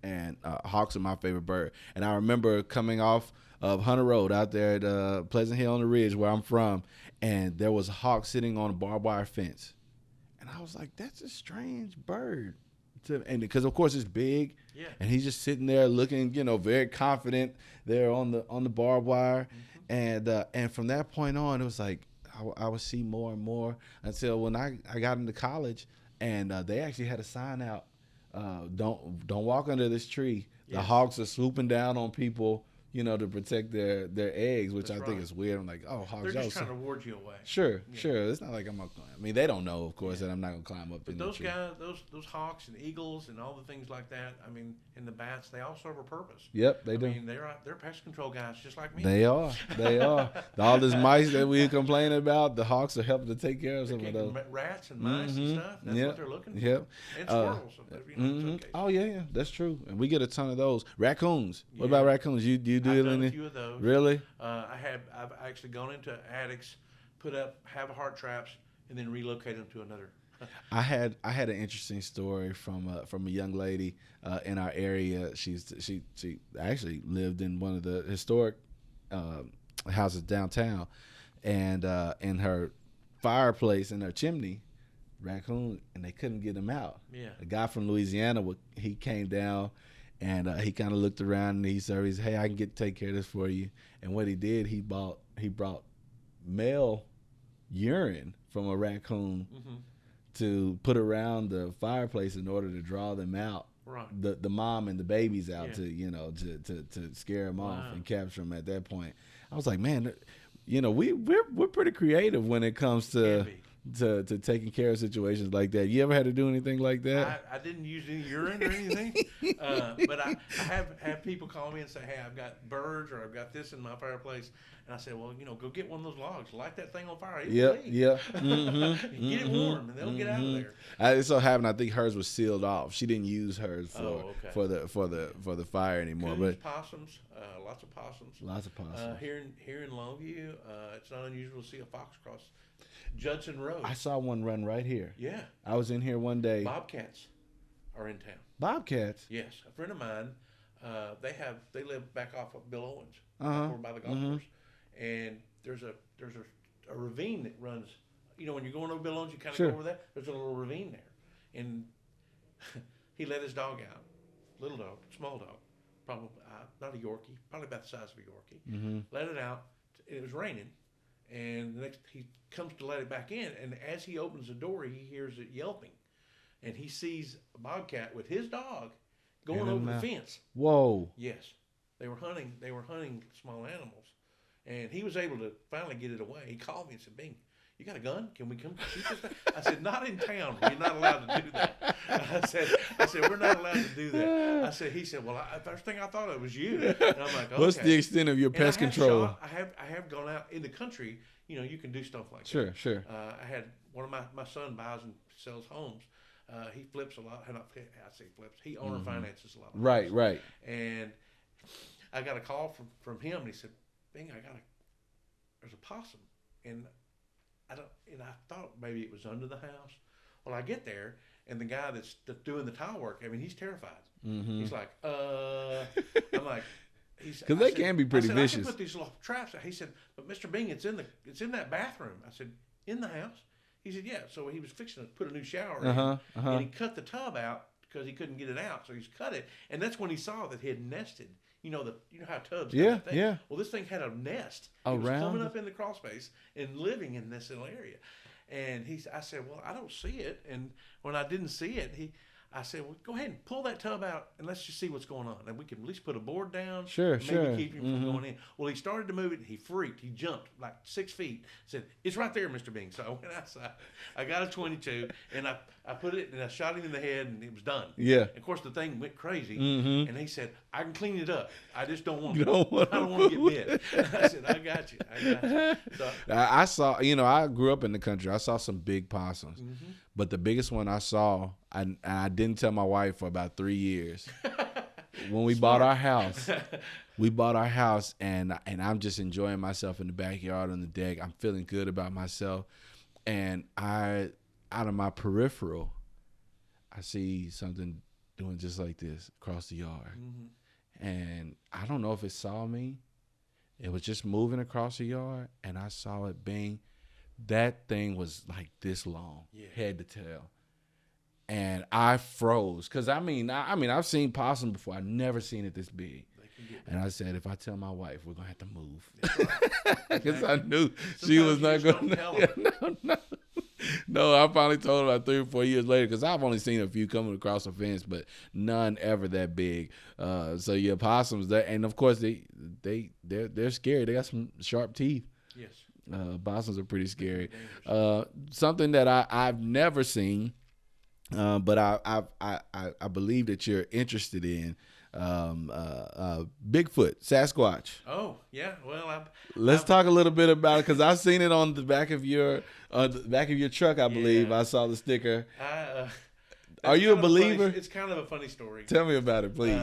and hawks are my favorite bird. And I remember coming off of Hunter Road out there at Pleasant Hill on the Ridge, where I'm from, and there was a hawk sitting on a barbed wire fence, and I was like, "That's a strange bird," and because of course it's big, and he's just sitting there looking, very confident there on the barbed wire, and from that point on, it was like I would see more and more until when I got into college, and they actually had a sign out, don't walk under this tree. The hawks are swooping down on people, to protect their eggs, which I think is weird. I'm like, oh, hawks. They're just trying to ward you away. Sure. It's not like they don't know, of course, that I'm not going to climb up in the tree. Guys, those hawks and eagles and all the things like that, I mean, and the bats, they all serve a purpose. Yep, they do. I mean, they're pest control guys just like me. They are. All this mice that we complain about, the hawks are helping to take care of some of those. Rats and mice and stuff, that's what they're looking for. Yep. And squirrels. In some cases. Oh, yeah, that's true. And we get a ton of those. Raccoons. What about raccoons? You do I've it done in a few of those. Really? I've actually gone into attics, have heart traps, and then relocate them to another. I had an interesting story from a young lady in our area. She actually lived in one of the historic houses downtown, and in her fireplace in her chimney, raccoon, and they couldn't get him out. Yeah. A guy from Louisiana, he came down. And he kind of looked around and he said, "Hey, I can take care of this for you." And what he did, he brought male urine from a raccoon to put around the fireplace in order to draw them out. Right. The mom and the babies out to scare them off and capture them at that point. I was like, man, we're pretty creative when it comes to taking care of situations like that. You ever had to do anything like that? I didn't use any urine or anything, but I have people call me and say, "Hey, I've got birds or I've got this in my fireplace," and I say, "Well, go get one of those logs, light that thing on fire, yeah, get it warm, and they'll get out of there." It so happened, I think hers was sealed off. She didn't use hers for the fire anymore. Coons, possums, lots of possums. Lots of possums. Here in Longview, it's not unusual to see a fox cross Judson Road. I saw one run right here. Yeah. I was in here one day. Bobcats are in town. Bobcats? Yes. A friend of mine, they live back off of Bill Owens, over by the golf course. And there's a ravine that runs, when you're going over Bill Owens, you kind of go over that. There's a little ravine there. And he let his dog out. Little dog, small dog. Probably not a Yorkie, probably about the size of a Yorkie. Let it out. It was raining. And the next, he comes to let it back in, and as he opens the door, he hears it yelping, and he sees a bobcat with his dog going over the fence. Whoa! Yes, they were hunting small animals, and he was able to finally get it away. He called me and said, "Bing, you got a gun? Can we come shoot this thing?" I said, "Not in town. We're not allowed to do that." I said, "We're not allowed to do that." He said, "Well, first thing I thought it was you." And I'm like, "Okay." What's the extent of your pest control? I have gone out in the country. You can do stuff like that. Sure. I had one of my son buys and sells homes. He flips a lot. I say flips. He owner finances a lot. Right. And I got a call from him, and he said, "Bing, there's a possum," and I thought maybe it was under the house. Well, I get there, and the guy that's doing the tile work, he's terrified. He's like, I'm like, because they can be pretty vicious. I can put these little traps out. He said, "But Mr. Bing, it's in that bathroom." I said, "In the house?" He said, "Yeah." So he was fixing to put a new shower in, and he cut the tub out because he couldn't get it out. So he's cut it, and that's when he saw that he had nested. You know how tubs. Yeah. Well, this thing had a nest. Around. It was coming up in the crawl space and living in this little area. And I said, "Well, I don't see it." And when I didn't see it, I said, well, go ahead and pull that tub out and let's just see what's going on. And we can at least put a board down. Sure, maybe keep him from going in. Well, he started to move it. He freaked. He jumped like 6 feet. Said, it's right there, Mr. Bing. So I went outside. I got a 22 and I put it and I shot him in the head and it was done. Yeah. And of course, the thing went crazy. And he said, I can clean it up. I just don't want to. I don't want to get bit. I said, I got you. So, I saw, I grew up in the country. I saw some big possums. But the biggest one I saw, I didn't tell my wife for about 3 years. When we bought our house, and I'm just enjoying myself in the backyard on the deck. I'm feeling good about myself. And out of my peripheral, I see something doing just like this across the yard. And I don't know if it saw me. It was just moving across the yard, and I saw it bang. That thing was like this long, head to tail. And I froze because I've seen possum before. I've never seen it this big. And I said, if I tell my wife, we're gonna have to move, because I knew she was not gonna. No, I finally told her about 3 or 4 years later, because I've only seen a few coming across the fence, but none ever that big. So yeah, possums. And of course they're scary. They got some sharp teeth. Yes. Possums are pretty scary. Something that I've never seen, but I believe that you're interested in, Bigfoot, Sasquatch. Oh yeah, well, let's talk a little bit about it, because I've seen it on the back of your truck. I believe I saw the sticker. Are you a believer? It's kind of a funny story. Tell me about it, please.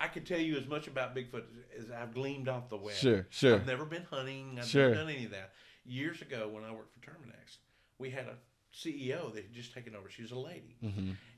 I could tell you as much about Bigfoot as I've gleaned off the web. Sure. I've never been hunting. I've never done any of that. Years ago, when I worked for Termites, we had a CEO that had just taken over. She was a lady,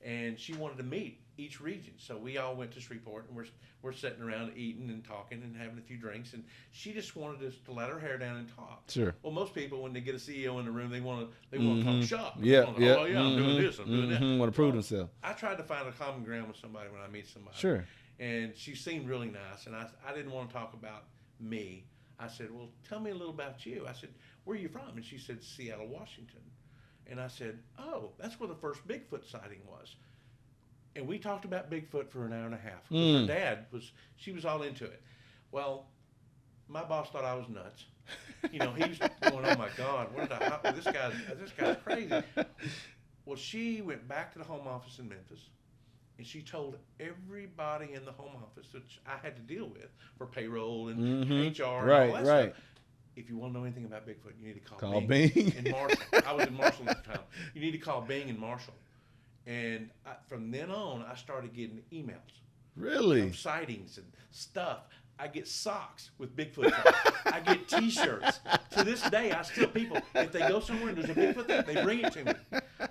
and she wanted to meet each region. So we all went to Shreveport, and we're sitting around eating and talking and having a few drinks. And she just wanted us to let her hair down and talk. Sure. Well, most people, when they get a CEO in the room, they want to talk shop. Yeah. I'm doing this. I'm doing that. Want to prove themselves. I tried to find a common ground with somebody when I meet somebody. Sure. And she seemed really nice, and I didn't want to talk about me. I said, well, tell me a little about you. I said, where are you from? And she said, Seattle, Washington. And I said, oh, that's where the first Bigfoot sighting was. And we talked about Bigfoot for an hour and a half. Her dad she was all into it. Well, my boss thought I was nuts. He was going, oh my God, this guy's crazy. Well, she went back to the home office in Memphis, and she told everybody in the home office that I had to deal with for payroll and HR and all that stuff. If you want to know anything about Bigfoot, you need to call Bing and Marshall. I was in Marshall at the time. You need to call Bing and Marshall. And from then on, I started getting emails. Really? Of sightings and stuff. I get socks with Bigfoot on. I get T-shirts. To this day, if they go somewhere and there's a Bigfoot there, they bring it to me.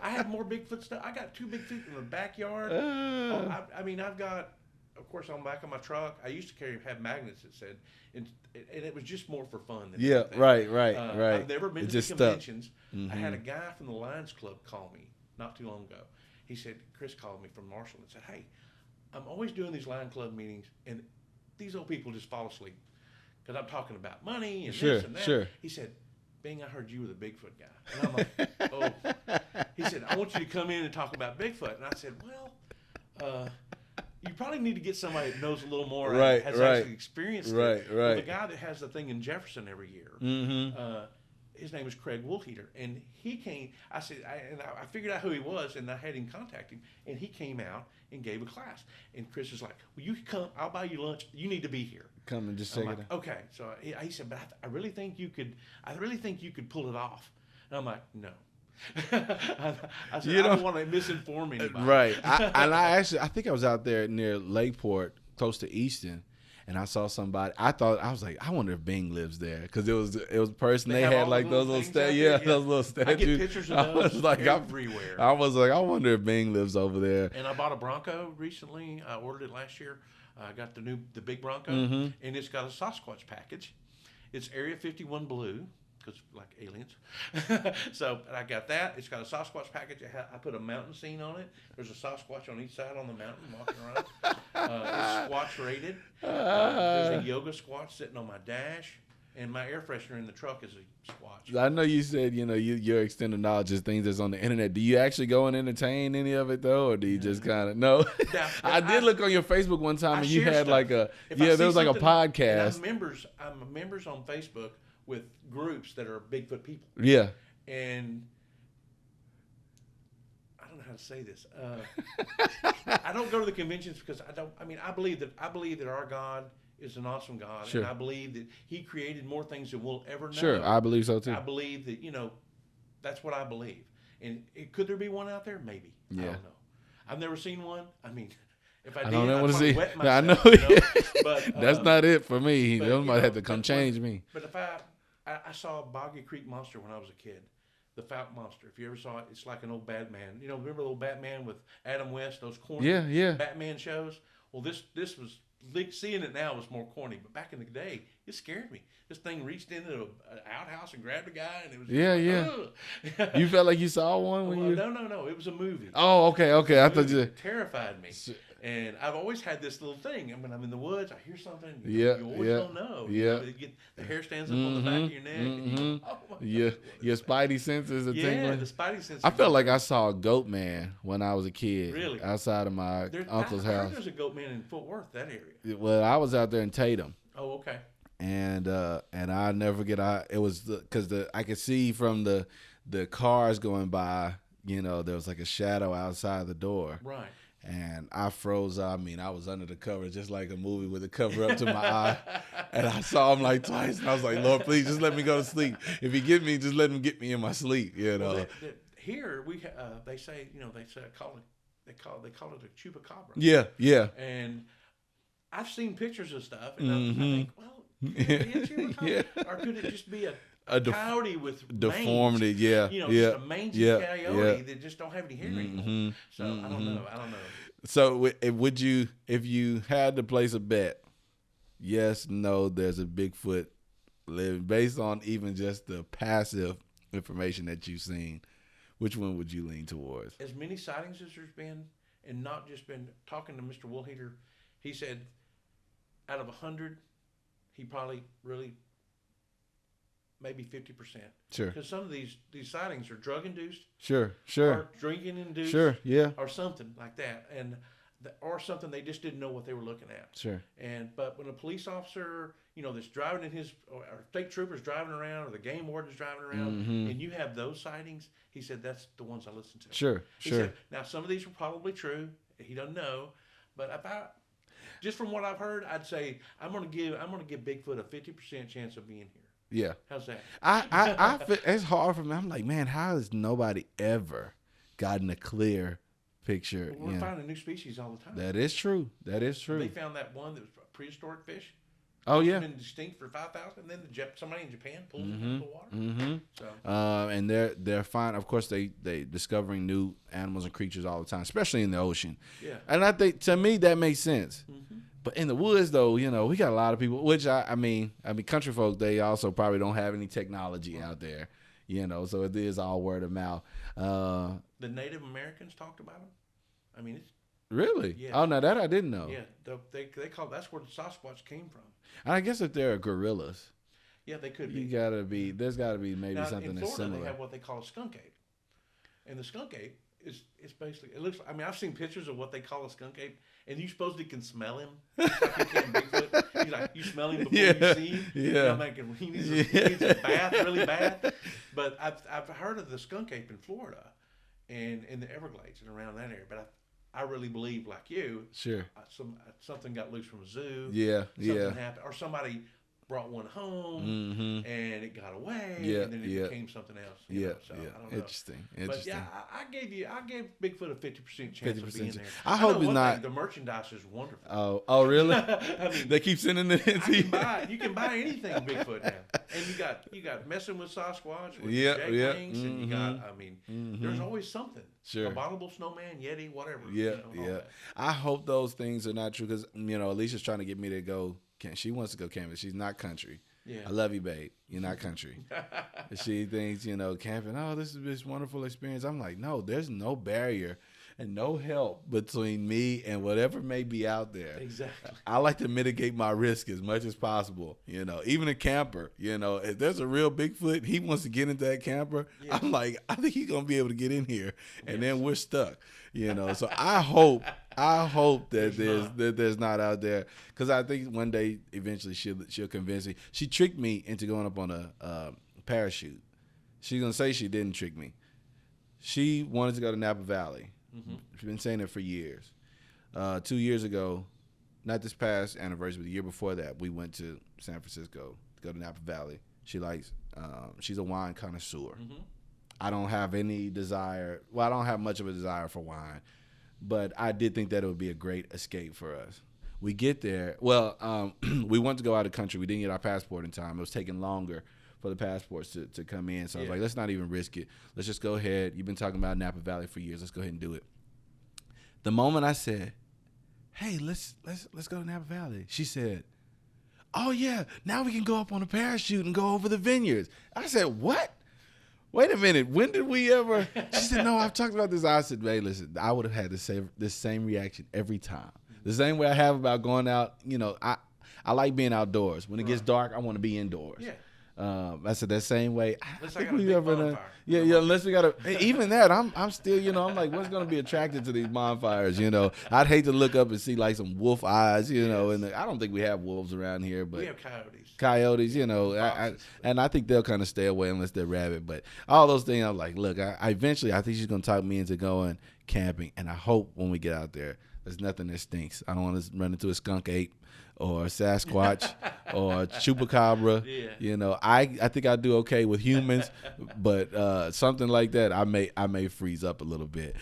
I have more Bigfoot stuff. I got 2 Bigfoot in the backyard. I've got, of course, on the back of my truck, I used to have magnets that said, and it was just more for fun than anything. Right. I've never been to conventions. I had a guy from the Lions Club call me not too long ago. He said, Chris called me from Marshall and said, hey, I'm always doing these Lion Club meetings, and these old people just fall asleep because I'm talking about money and this and that. Sure. He said, Bing, I heard you were the Bigfoot guy. And I'm like, oh. He said, I want you to come in and talk about Bigfoot. And I said, well, you probably need to get somebody that knows a little more and has actually experienced it. Well, the guy that has the thing in Jefferson every year, his name was Craig Woolheater, and he came. I said, I figured out who he was, and I had him contact him, and he came out and gave a class. And Chris was like, well, you can come. I'll buy you lunch. You need to be here. Come and just check it out. Okay. So he said, but I really think you could. I really think you could pull it off. And I'm like, no. I said, I don't want to misinform anybody. Right. I think I was out there near Lakeport, close to Easton, and I saw somebody. I was like, I wonder if Bing lives there, because it was a person they had like those little statues. Those little statues. I get pictures of those everywhere. I was like, I wonder if Bing lives over there. And I bought a Bronco recently. I ordered it last year. I got the big Bronco, and it's got a Sasquatch package. It's Area 51 blue, because like aliens. So I got that. It's got a Sasquatch package. I put a mountain scene on it. There's a Sasquatch on each side on the mountain walking around. It's Squatch rated. There's a yoga squatch sitting on my dash. And my air freshener in the truck is a Squatch. I know you said, your extended knowledge is things that's on the internet. Do you actually go and entertain any of it though, or do you just kind of no? I did look on your Facebook one time, and you had stuff. there was like a podcast. I'm members on Facebook with groups that are Bigfoot people. Yeah. And I don't know how to say this. I don't go to the conventions because I believe that our God is an awesome God, sure. and I believe that He created more things than we'll ever know. Sure, I believe so too. I believe that that's what I believe. And could there be one out there? Maybe. Yeah. I don't know. I've never seen one. I mean, if I I did, don't I'd want to see. wet I myself, know. But that's not it for me. But, Somebody had to come change me. But if I saw a Boggy Creek monster when I was a kid. The Fouke monster. If you ever saw it, it's like an old Batman. Remember the old Batman with Adam West, those corny Batman shows? Well, this was, seeing it now was more corny, but back in the day, it scared me. This thing reached into an outhouse and grabbed a guy, and it was You felt like you saw one when you? No. It was a movie. Oh, okay. I thought you. It terrified me. And I've always had this little thing. When I'm in the woods, I hear something. You always don't know. The hair stands up on the back of your neck. And your spidey senses are tingling. The spidey senses. I felt like I saw a goat man when I was a kid. Really? Outside of my uncle's I house. heard there's a goat man in Fort Worth, that area. Well, I was out there in Tatum. Oh, okay. And I never forget. It was because I could see from the cars going by. There was like a shadow outside the door. Right. And I froze up. I was under the cover, just like a movie with a cover up to my eye. And I saw him like twice, and I was like, Lord, please just let me go to sleep. If he get me, just let him get me in my sleep. Well, here they say they call it a chupacabra. Yeah. And I've seen pictures of stuff, and I think, well, could it be a chupacabra, or could it just be a coyote with deformity? Mange, just a mangy coyote that just don't have any hair anymore. So I don't know. So if you had to place a bet, yes, no, there's a Bigfoot living, based on even just the passive information that you've seen, which one would you lean towards? As many sightings as there's been, and not just been talking to Mr. Woolheater, he said out of 100, he probably really maybe 50%. Sure. Because some of these sightings are drug induced. Sure. Or drinking induced. Sure. Yeah. Or something like that, or something they just didn't know what they were looking at. Sure. But when a police officer, that's driving in his, or state troopers driving around, or the game warden's driving around, and you have those sightings, he said that's the ones I listen to. Sure. He said, now some of these were probably true. He doesn't know, but just from what I've heard, I'd say I'm gonna give Bigfoot a 50% chance of being here. Yeah. How's that? I it's hard for me. I'm like, man, how has nobody ever gotten a clear picture? Well, we're finding new species all the time. That is true. They found that one that was a prehistoric fish. Oh, yeah. It's been extinct for 5,000, and then somebody in Japan pulled it out of the water. So. And they're fine. Of course, they discovering new animals and creatures all the time, especially in the ocean. Yeah. And I think, to me, that makes sense. But in the woods, though, we got a lot of people, which I mean, country folk, they also probably don't have any technology out there, so it is all word of mouth. The Native Americans talked about them. It's really? Yeah. Oh, no, that I didn't know. Yeah, they call that's where the Sasquatch came from. And I guess if they're gorillas, yeah, they could be. There's got to be maybe something that's similar. In Florida, they have what they call a skunk ape, and the skunk ape it's basically, it looks. I've seen pictures of what they call a skunk ape, and you supposedly can smell him. Like you can Bigfoot. He's like, you smell him before you see him. Yeah. I'm thinking he needs a bath really bad. But I've heard of the skunk ape in Florida, and in the Everglades and around that area. But I really believe, like you, sure, something got loose from a zoo. Yeah, something happened, or somebody brought one home, and it got away, and then it became something else. I don't know. Interesting. But yeah, I gave Bigfoot a 50% chance of being there. I hope it's not. The merchandise is wonderful. Oh, really? They keep sending it in. You can buy anything Bigfoot now, and you got messing with Sasquatch with wings, and you got. There's always something. Sure. Abominable snowman, Yeti, whatever. Yeah. I hope those things are not true, because Alicia's trying to get me to go. She wants to go camping. She's not country. Yeah. I love you, babe. You're not country. She thinks, camping, this is this wonderful experience. I'm like, no, there's no barrier. and no help between me and whatever may be out there. Exactly. I like to mitigate my risk as much as possible. Even a camper, if there's a real Bigfoot, he wants to get into that camper. Yeah. I'm like, I think he's going to be able to get in here, and then we're stuck. So I hope that there's not out there, because I think one day eventually she'll convince me. She tricked me into going up on a parachute. She's gonna say she didn't trick me. She wanted to go to Napa Valley. Mm-hmm. She's been saying it for years. 2 years ago, not this past anniversary, but the year before that, we went to San Francisco to go to Napa Valley. She's a wine connoisseur. Mm-hmm. I don't have any desire. Well, I don't have much of a desire for wine, but I did think that it would be a great escape for us. We get there. Well, we went to go out of the country. We didn't get our passport in time. It was taking longer for the passports to come in. So I was like, let's not even risk it. Let's just go ahead. You've been talking about Napa Valley for years. Let's go ahead and do it. The moment I said, hey, let's go to Napa Valley, she said, oh, yeah, now we can go up on a parachute and go over the vineyards. I said, what? Wait a minute. When did we ever? She said, no, I've talked about this. I said, hey, listen, I would have had this same reaction every time. The same way I have about going out. I like being outdoors. When it gets dark, I want to be indoors. Yeah. I said that same way. Unless I think we ever unless we got to, even that, I'm still, I'm like, what's going to be attracted to these bonfires? I'd hate to look up and see like some wolf eyes, and I don't think we have wolves around here, but we have coyotes, and I think they'll kind of stay away unless they're rabid. But all those things, I'm like, look, I eventually, I think she's going to talk me into going camping, and I hope when we get out there, there's nothing that stinks. I don't want to run into a skunk ape or a Sasquatch or a chupacabra. Yeah. I think I do okay with humans, but something like that, I may freeze up a little bit.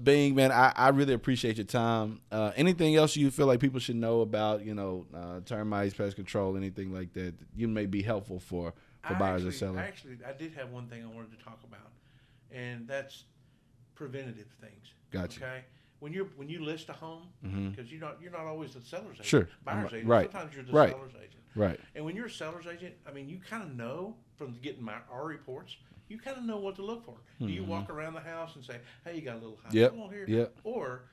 Bing, man, I really appreciate your time. Anything else you feel like people should know about, termites, pest control, anything like that, you may be helpful for buyers or sellers? Actually, I did have one thing I wanted to talk about, and that's preventative things. Gotcha. Okay. When you list a home, because you're not always the seller's agent, sure, buyer's agent. Right. Sometimes you're the right. seller's agent. Right. And when you're a seller's agent, I mean, you kind of know from getting our reports, you kind of know what to look for. Do you walk around the house and say, "Hey, you got a little house on here?" Yep. Or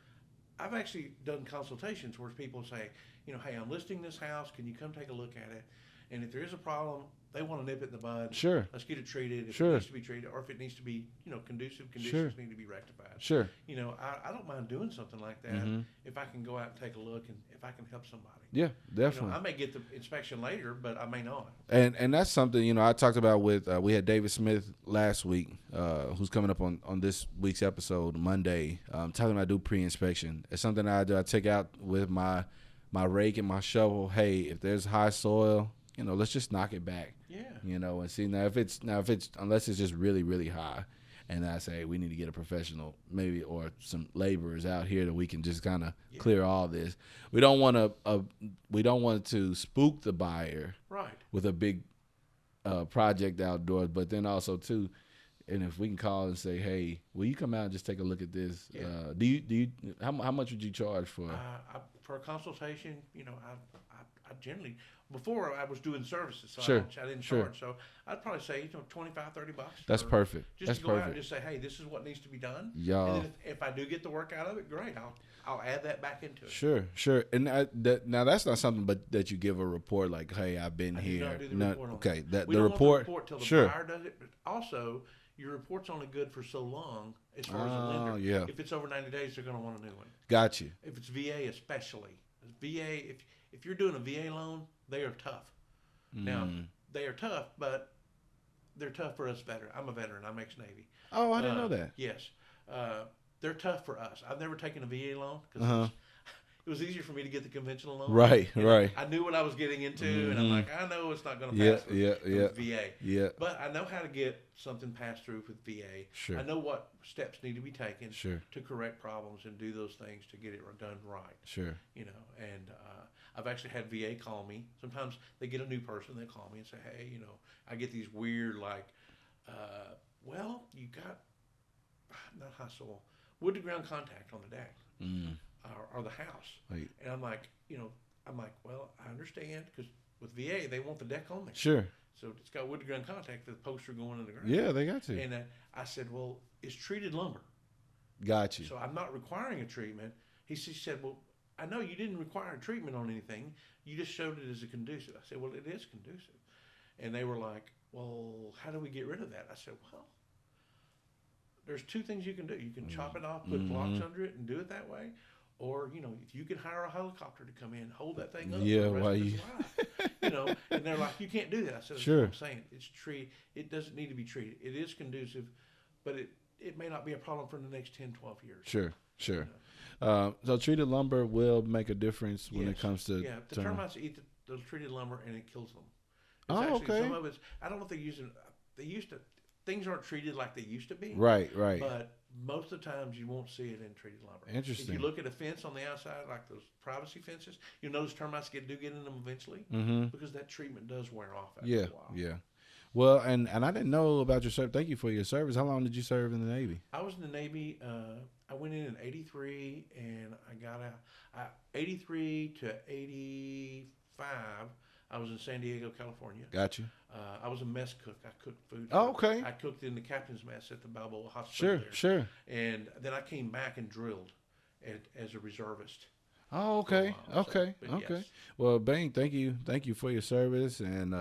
I've actually done consultations where people say, "Hey, I'm listing this house. Can you come take a look at it? And if there is a problem, they want to nip it in the bud. Sure. Let's get it treated. If it needs to be treated, or if it needs to be, conducive conditions need to be rectified. Sure. I don't mind doing something like that if I can go out and take a look and if I can help somebody. Yeah, definitely. I may get the inspection later, but I may not. And that's something, I talked about with, we had David Smith last week, who's coming up on this week's episode, Monday, talking about do pre-inspection. It's something I do. I take out with my rake and my shovel. Hey, if there's high soil, let's just knock it back. Yeah. And see if it's unless it's just really, really high, and I say we need to get a professional maybe or some laborers out here that we can just kind of clear all this. We don't want to spook the buyer with a big project outdoors, but then also too, and if we can call and say, hey, will you come out and just take a look at this? Yeah. Do you how much would you charge for? For a consultation, I generally, before I was doing services, so I didn't charge. So I'd probably say, $25, $30. That's perfect. Just to go out and just say, hey, this is what needs to be done. Yeah. And then if I do get the work out of it, great. I'll add that back into it. Sure. And now that's not something but that you give a report like, hey, I've been here. I do not do the report on okay. That. We don't report. Want the report till the buyer does it. But also, your report's only good for so long as far as the lender. Yeah. If it's over 90 days, they're going to want a new one. Got you. If it's VA especially. VA, if you're doing a VA loan, they are tough. Now, they are tough, but they're tough for us veterans. I'm a veteran. I'm ex-Navy. Oh, I didn't know that. Yes. They're tough for us. I've never taken a VA loan because it was easier for me to get the conventional loan. Right. I knew what I was getting into, and I'm like, I know it's not going to pass with VA. Yeah. But I know how to get something passed through with VA. Sure. I know what steps need to be taken to correct problems and do those things to get it done right. Sure. And I've actually had VA call me. Sometimes they get a new person, they call me and say, hey, I get these weird well, you got not high soil, wood to ground contact on the deck. Or the house. Right. And I'm like, well, I understand because with VA, they want the deck on there. Sure. So it's got wood to ground contact, the poster going in the ground. Yeah, they got to. And I said, well, it's treated lumber. Got you. So I'm not requiring a treatment. He said, well, I know you didn't require a treatment on anything. You just showed it as a conducive. I said, well, it is conducive. And they were like, well, how do we get rid of that? I said, well, there's two things you can do. You can chop it off, put blocks under it, and do it that way. Or, you know, if you can hire a helicopter to come in, hold that thing up for the rest of his life. You know, and they're like, you can't do that. I said, that's what I'm saying. It doesn't need to be treated. It is conducive, but it may not be a problem for the next 10, 12 years. Sure. You know? So treated lumber will make a difference when it comes to... Yeah, the termites eat the treated lumber and it kills them. Okay. Some of it's, I don't know if they used to, things aren't treated like they used to be. Right. But most of the times you won't see it in treated lumber. Interesting. If you look at a fence on the outside, like those privacy fences, you'll notice termites do get in them eventually because that treatment does wear off after a while. Yeah. Well, and I didn't know about your service. Thank you for your service. How long did you serve in the Navy? I was in the Navy. I went in 83 and I got out. 83 to 85. I was in San Diego, California. Got you. I was a mess cook. I cooked food. Oh, okay. I cooked in the captain's mess at the Balboa Hospital. Sure. And then I came back and drilled as a reservist. Oh, okay. Okay. Yes. Well, Bing, thank you for your service, and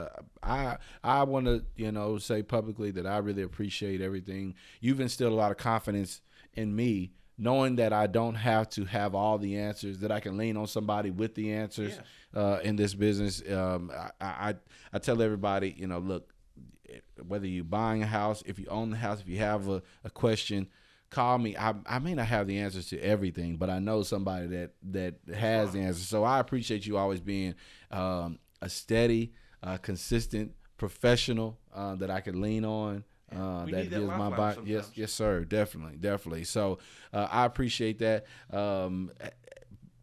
I want to say publicly that I really appreciate everything. You've instilled a lot of confidence in me, knowing that I don't have to have all the answers, that I can lean on somebody with the answers in this business. I tell everybody, look, whether you're buying a house, if you own the house, if you have a question, call me. I may not have the answers to everything, but I know somebody that has the answers. So I appreciate you always being a steady, consistent professional that I can lean on. That gives my body. Yes, sir. Definitely. So I appreciate that.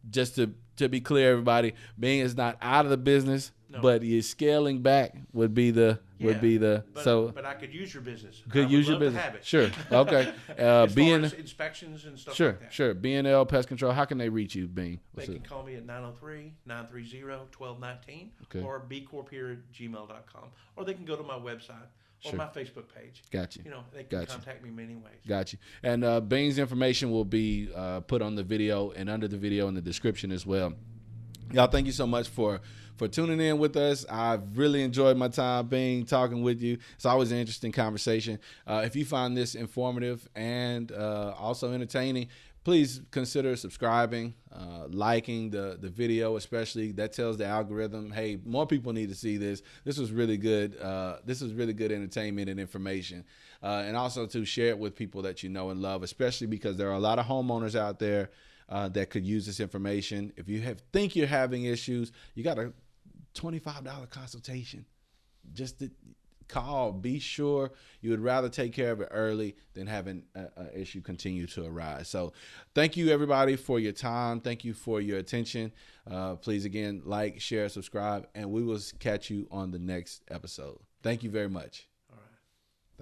Just to be clear, everybody, Bing is not out of the business, but he's scaling back would be the. But I could use your business. Could use your business. Have it. Sure. Okay. As far as inspections and stuff like that. Sure. B&L Pest Control. How can they reach you, Bing? They can call me at 903-930-1219 or bcorpier@gmail.com, or they can go to my website or my Facebook page. Got you. They can contact me many ways. Got you. And Bing's information will be put on the video and under the video in the description as well. Y'all, thank you so much for tuning in with us. I've really enjoyed my time being talking with you. It's always an interesting conversation. If you find this informative and also entertaining, please consider subscribing, liking the video, especially. That tells the algorithm, hey, more people need to see this. This was really good. This is really good entertainment and information. And also to share it with people that you know and love, especially because there are a lot of homeowners out there that could use this information. If you think you're having issues, you got a $25 consultation. Just to call. Be sure you would rather take care of it early than having an issue continue to arise. So thank you, everybody, for your time. Thank you for your attention. Please, again, like, share, subscribe, and we will catch you on the next episode. Thank you very much.